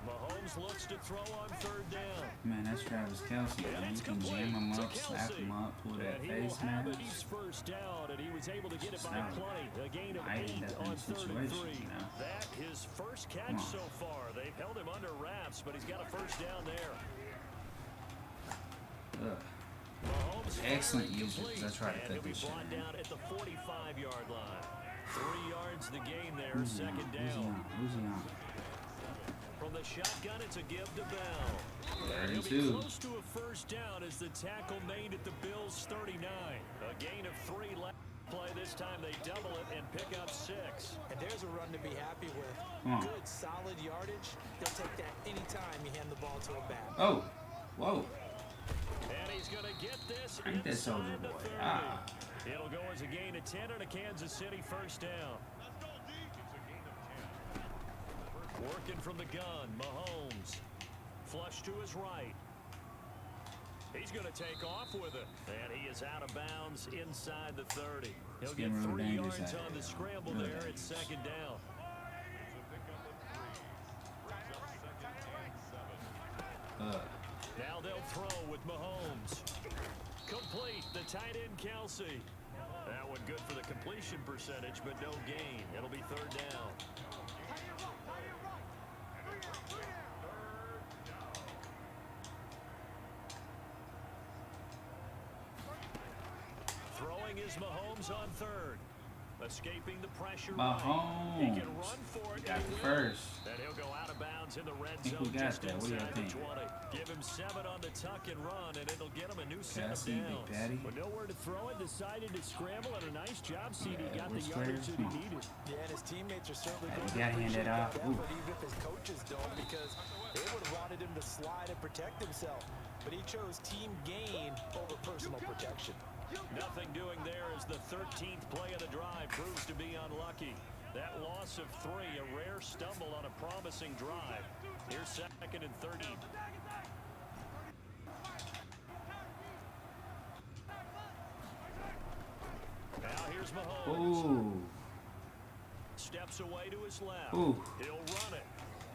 Mahomes Mahomes looks to throw on third down. Man, that's Travis Kelce. Man. You can jam him up, slap him up, pull that face mask. He's first down, and he was able to get it by Solid. plenty. A gain of I 8 end up in on a third and situation, 3. you know. That his first catch so far. They've held him under wraps, but he's got a first down there. Ugh. Mahomes Excellent firing usage. complete, Let's try to and cut he'll be this shit, brought man. down at the 45-yard line. 3 yards the gain there, Who's he on? second Who's he down. on? Who's he on? From the shotgun, it's a give to Bell. He'll be 32. close to a first down as the tackle made at the Bills' 39. A gain of 3 left. Play this time they double it and pick up 6. And there's a run to be happy with. Come on. Good, solid yardage. He'll take that anytime you hand the ball to him back. Oh, whoa. And he's going to get this Ain't that soldier inside the boy? 30. Ah. It'll go as a gain of 10 and a Kansas City first down. Working from the gun, Mahomes. Flush to his right. He's going to take off with it. And he is out of bounds inside the 30. He'll get 3 yards on the scramble there. It's second down. Now they'll throw with Mahomes. Complete, the tight end Kelsey. That one good for the completion percentage, but no gain. It'll be third down. Throwing is Mahomes on third. Escaping the pressure. Mahomes. He can run for it. Got and the he first. will. And he'll go out of bounds in the red Think zone we got just that. What do y'all inside the think? 20. Give him 7 on the tuck and run, and it'll get him a new set of see, Big downs. Patty. With nowhere to throw it, decided to scramble, and a nice job, CD. Yeah, Got the which yardage players? that Come he on. needed. Yeah, and his teammates are certainly Hey, going you to gotta hand appreciate that off. that Ooh. effort, even if his coaches don't, because they would have wanted him to slide and protect himself. But he chose team gain over personal protection. Nothing doing there as the 13th play of the drive proves to be unlucky. That loss of 3, a rare stumble on a promising drive. Here's second and 30. Now here's Mahomes. Ooh. Steps away to his left. Ooh. He'll run it.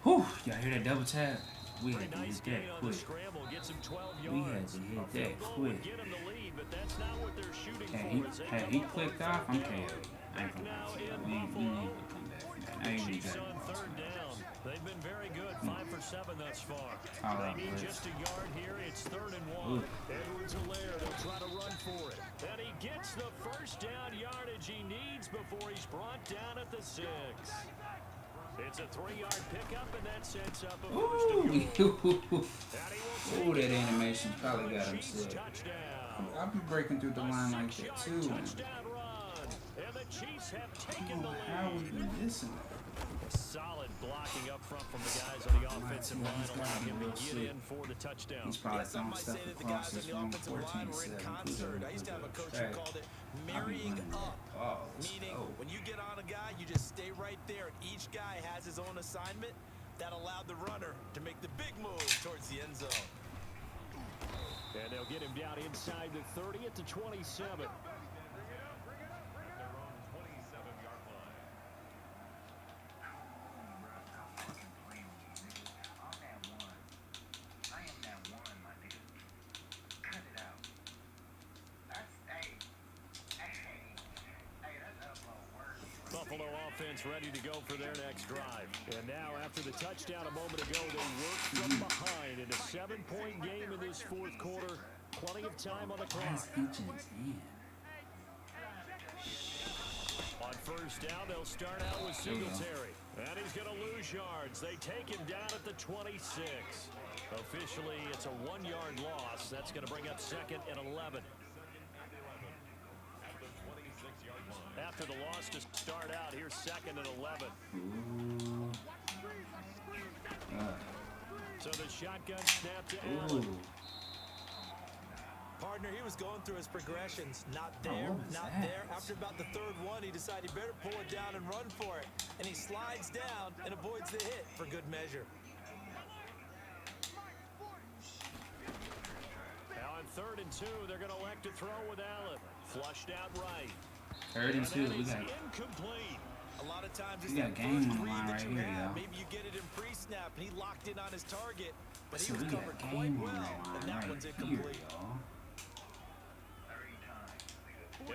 Whew. Y'all hear that double tap? We Very had to nice hit gain that on the quick. scramble. Gets him 12 We had yards. to hit A field that goal quick. would get him the lead, but that's not what they're shooting Had for. he clicked off, I'm KO'd. I ain't Back gonna now lie. in We need Buffalo. to come back from that. I The ain't even Chiefs got on it. third down. They've been very good, 5 for 7 thus far. All They right, need boys. just a yard here. It's third and 1. Ooh. Edwards-Helaire, they'll try to run for it. And he gets the first down yardage he needs before he's brought down at the 6. It's a 3-yard pickup, and that sets up a first and goal. Ooh, that animation probably got him Chiefs sick. touchdown. I'll be breaking through the line like that too. Touchdown run. And the Chiefs have taken the How we lead. been missing? Solid blocking up front from the guys on the offensive line, he's gotta allowing be him real to get sick. in for the touchdown. He's probably Some throwing might stuff say that the across guys this on the room. offensive line 14 were in 7. concert. I used to have a coach who called it marrying up. Meaning, when you get on a guy, you just stay right there, and each guy has his own assignment. That allowed the runner to make the big move towards the end zone. And they'll get him down inside the 30 at the 27. Buffalo offense ready to go for their next drive. And now, after the touchdown a moment ago, they work from behind in a 7-point game in this fourth quarter. Plenty of time on the clock. On first down, they'll start out with Singletary. And he's going to lose yards. They take him down at the 26. Officially, it's a 1-yard loss. That's going to bring up second and 11. After the loss to start out, here's second and 11. So the shotgun snap to Allen. Partner, he was going through his progressions. Not there, not there. After about the third one, he decided he better pull it down and run for it. And he slides down and avoids the hit for good measure. Now on 3rd and 2, they're going to elect to throw with Allen. Flushed out right. 3rd and 2, we got incomplete. A lot of times it's got that game first on the read line that right you here, have. y'all. Maybe you get it in pre-snap, half, and he locked in on his target, but he So was we got covered quite game on well, the and line that right one's here, incomplete. y'all.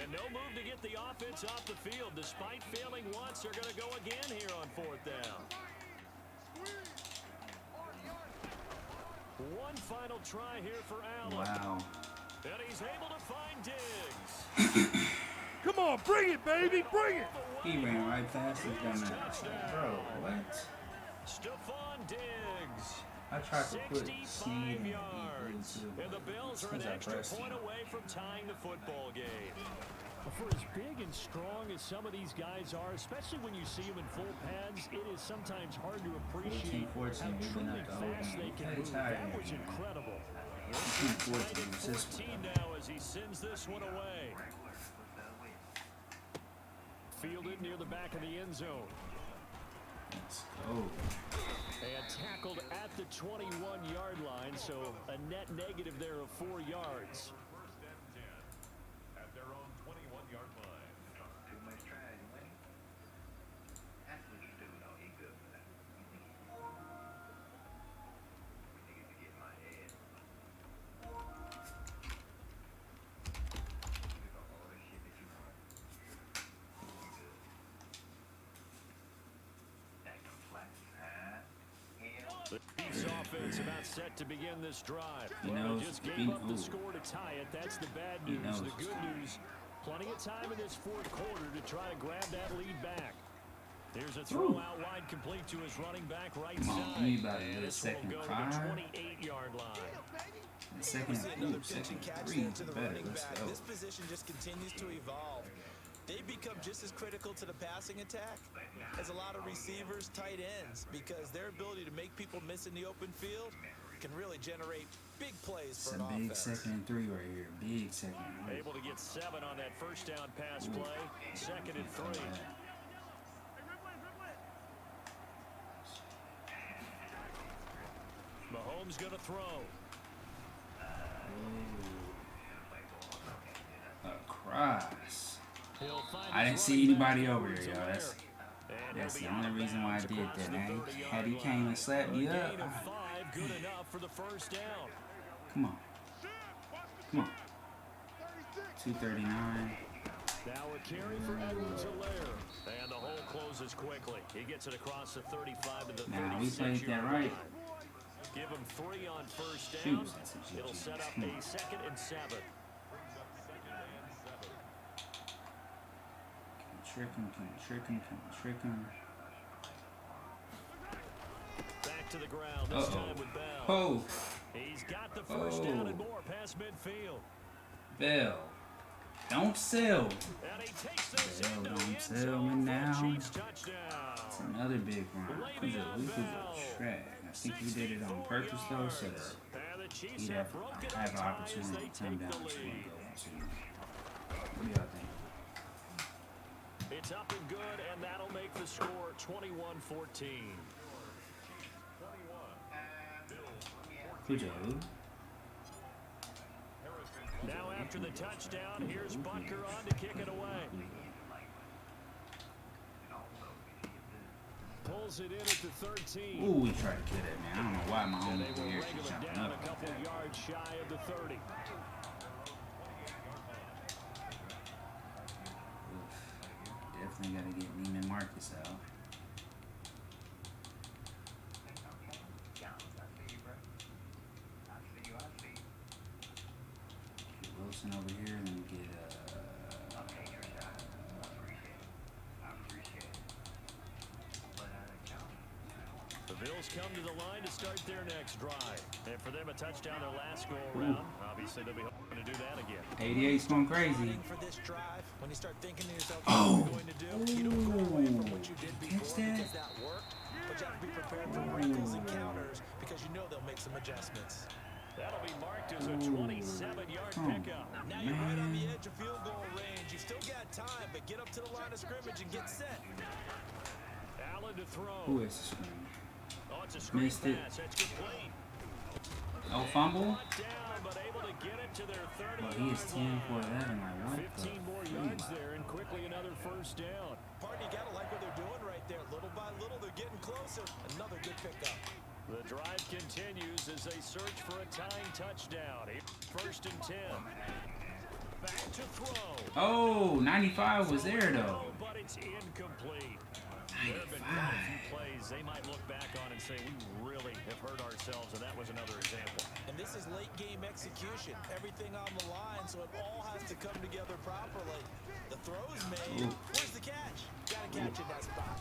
And no move to get the offense off the field. Despite failing once, they're going to go again here on 4th down. One final try here for Allen. Wow. And he's able to find Diggs. Come on, bring it, baby, bring it. He ran right past his dumb ass. Bro, what? Stephon Diggs. I tried to put 65 Sneed in yards. And the Bills are an extra point away from tying the football game. For as big and strong as some of these guys are, especially when you see them in full pads, it is sometimes hard to appreciate how 14, truly fast they can move. That was incredible. 14 now as he sends this one away. Fielded near the back of the end zone. Let's go. And tackled at the 21-yard line, so a net negative there of 4 yards. At their own 21-yard line. Too much trying, man. That's what you do, though. He good for that. Niggas to get my head. All the shit that you want. Good. That can flat. The Chiefs offense about set to begin this drive. He Well, knows. they just gave up the score to tie it. That's the bad news. The good news, plenty of time in this 4th quarter to try to grab that lead back. Here's a throw out wide complete to his running back right side. And this one will go to the 28-yard line. Second, Another pitch and catch there to the better. running Let's back. go. This position just continues to evolve. They become just as critical to the passing attack as a lot of receivers, tight ends, because their ability to make people miss in the open field can really generate big plays for It's an a big offense. 2nd and 3 right here. Big 2nd and 3. Able to get 7 on that first down pass play. 2nd and 3. Mahomes going to throw. Across. He'll find I didn't his see running back anybody over Edwards there, yo. there. That's And the he'll be only out of reason why I bounds did across that, the man. 30-yard Had he line. came and slapped me A up. gain of 5, good enough for the first down. Come on. Come on. 239. Now a carry for Edwards-Helaire. And the hole closes quickly. He gets it across the 35 to the 36-yard Now, we played that right. Give him 3 on first down. Shoot, that's a It'll GG. set up a 2nd and 7. Trick him. Back to the ground, this time with Bell. Oh, He's got the first down and more past midfield. Bell. Don't sell. And he takes this Bell, into the don't end sell zone me for a now. Chiefs touchdown. It's another big run. Le'Veon Bell. Track. I think we did it on purpose though, so that And the Chiefs he'd have have broken an up ties opportunity as to they come take down. the So lead. what do y'all think? It's up and good, and that'll make the score 21-14. Cujo. Now after the touchdown, here's Butker on to kick it away. Pulls it in at the 13. Ooh, we tried to kill that, man. I don't know why my And own they will ear wrangle keeps it jumping down up a couple like that. yards shy of the 30. Definitely got to get Neiman Marcus out. Get Wilson over here and then get The Bills come to the line to start their next drive. And for them, a touchdown their last go-around. Obviously, they'll be hoping to do that again. 88's going crazy. For this drive, when you start thinking to yourself, Oh. what are you going to do? You don't go away from what you did Catch before that? because that worked, but you have to be prepared for wrinkles and counters because you know they'll make some adjustments. That'll be marked as a 27-yard pickup. Now you're right on the edge of field goal range. You still got time, but get up to the line of scrimmage and get set. Allen to throw. Who is the screen? Oh, it's a screen Missed it. pass. That's complete. Oh, fumble? Brought down, but able to get it to their 30-yard Well, he is 10 for 11. Like, what 15 more the yards there, and quickly another first down. Partner, you got to like what they're doing right there. Little by little, they're getting closer. Another good pickup. The drive continues as they search for a tying touchdown. First and 10. Back to throw. Oh, 95 was there though. But it's incomplete. There have been quite a few plays they might look back on and say, we really have hurt ourselves, and that was another example. And this is late game execution. Everything on the line, so it all has to come together properly. The throw's made. Where's the catch? Gotta catch in that spot.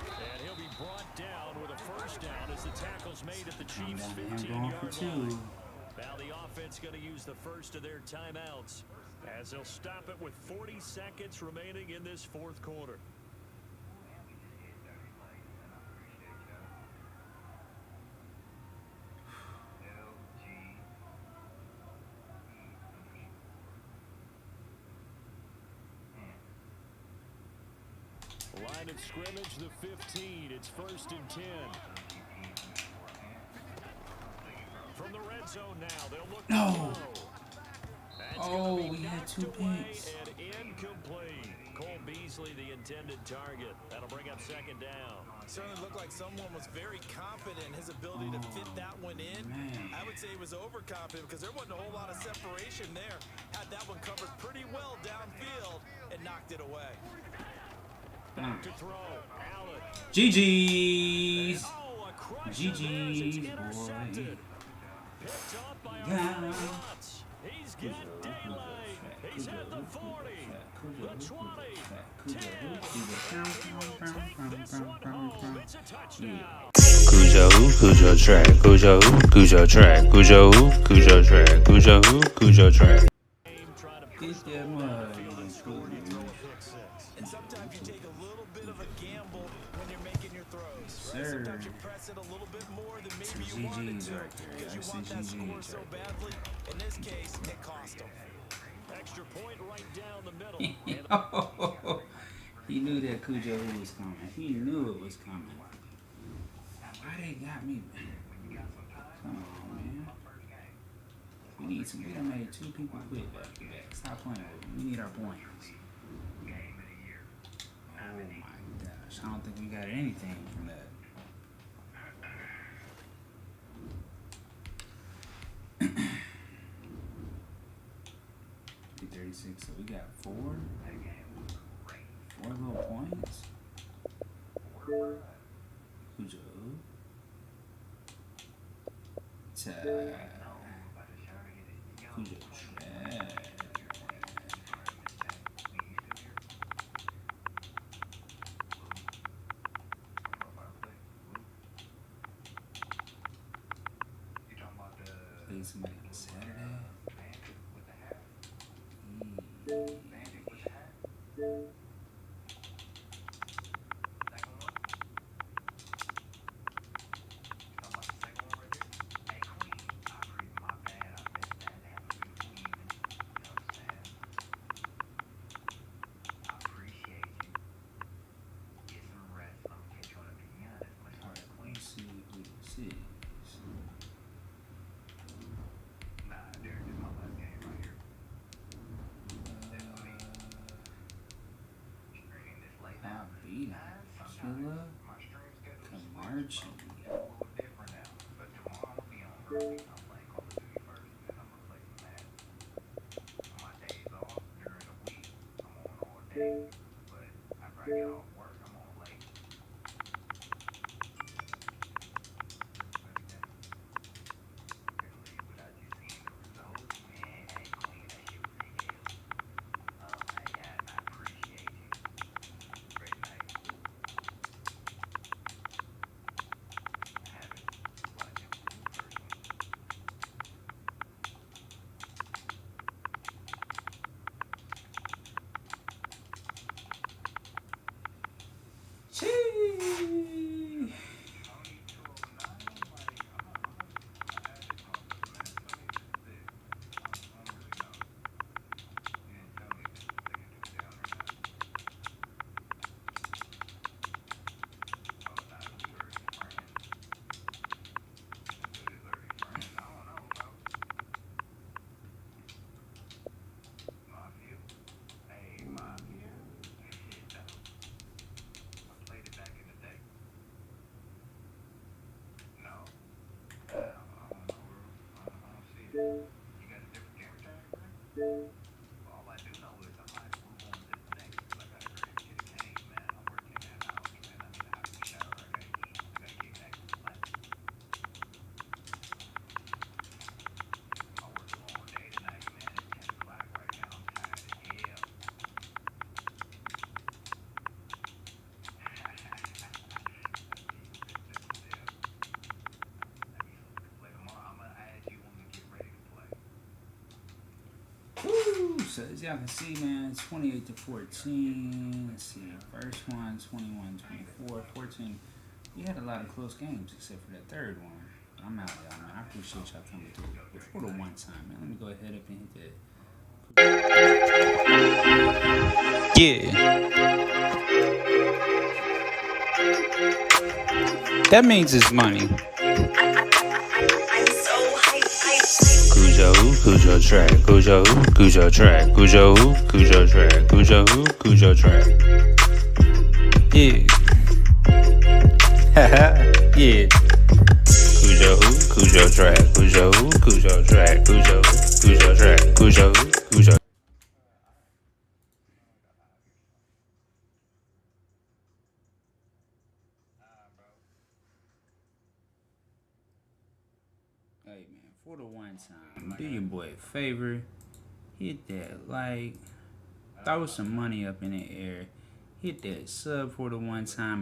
And he'll be brought down with a first down as the tackle's made at the Chiefs' I'm 15-yard going line. Now the offense going to use the first of their timeouts as they'll stop it with 40 seconds remaining in this fourth quarter. Line of scrimmage, the 15. It's first and 10. From the red zone now, they'll look No. Oh, we had 2 picks. And incomplete. Cole Beasley, the intended target. That'll bring up second down. Certainly looked like someone was very confident in his ability to fit that one in. Man. I would say he was overconfident because there wasn't a whole lot of separation there. Had that one covered pretty well downfield and knocked it away. Back to throw. Allen. GG's. Oh, a crush. GG's, boy. Picked off by our Watts. He's got daylight. He's at the 40, the 20, 10. Take this one home. It's a touchdown. Cujo who? Cujotrack. Cujo who? Cujotrack. Cujo who? Cujotrack. Cujo who? Cujotrack. Get that money. And sometimes you take a little bit of a gamble when you're making your throws. Right? Sometimes you press it a little bit more than maybe you wanted to because you want that score so badly. In this case, it cost him. Extra point right down the middle. He knew that Cujo was coming. He knew it was coming. Why they got me? Come on, man. We need some. We done made 2 people quit back to back. Stop playing with me. We need our points. Oh my gosh. I don't think we got anything from that. 36, so we got 4 little points. Cujo. Cujotrack. Play somebody on Saturday. March. So as y'all can see, man, 28-14. Let's see, first one, 21-24, 14. We had a lot of close games except for that third one. I'm out, y'all, man. I appreciate y'all coming through. Before the one time, man, let me go ahead up and hit that. Yeah. That means it's money. Cujotrack, Cujotrack, Cujotrack. Yeah. Yeah. Cujotrack, Cujo. Hey, man, for the one time, do your boy a favor. Hit that like. Throw some money up in the air. Hit that sub for the one time.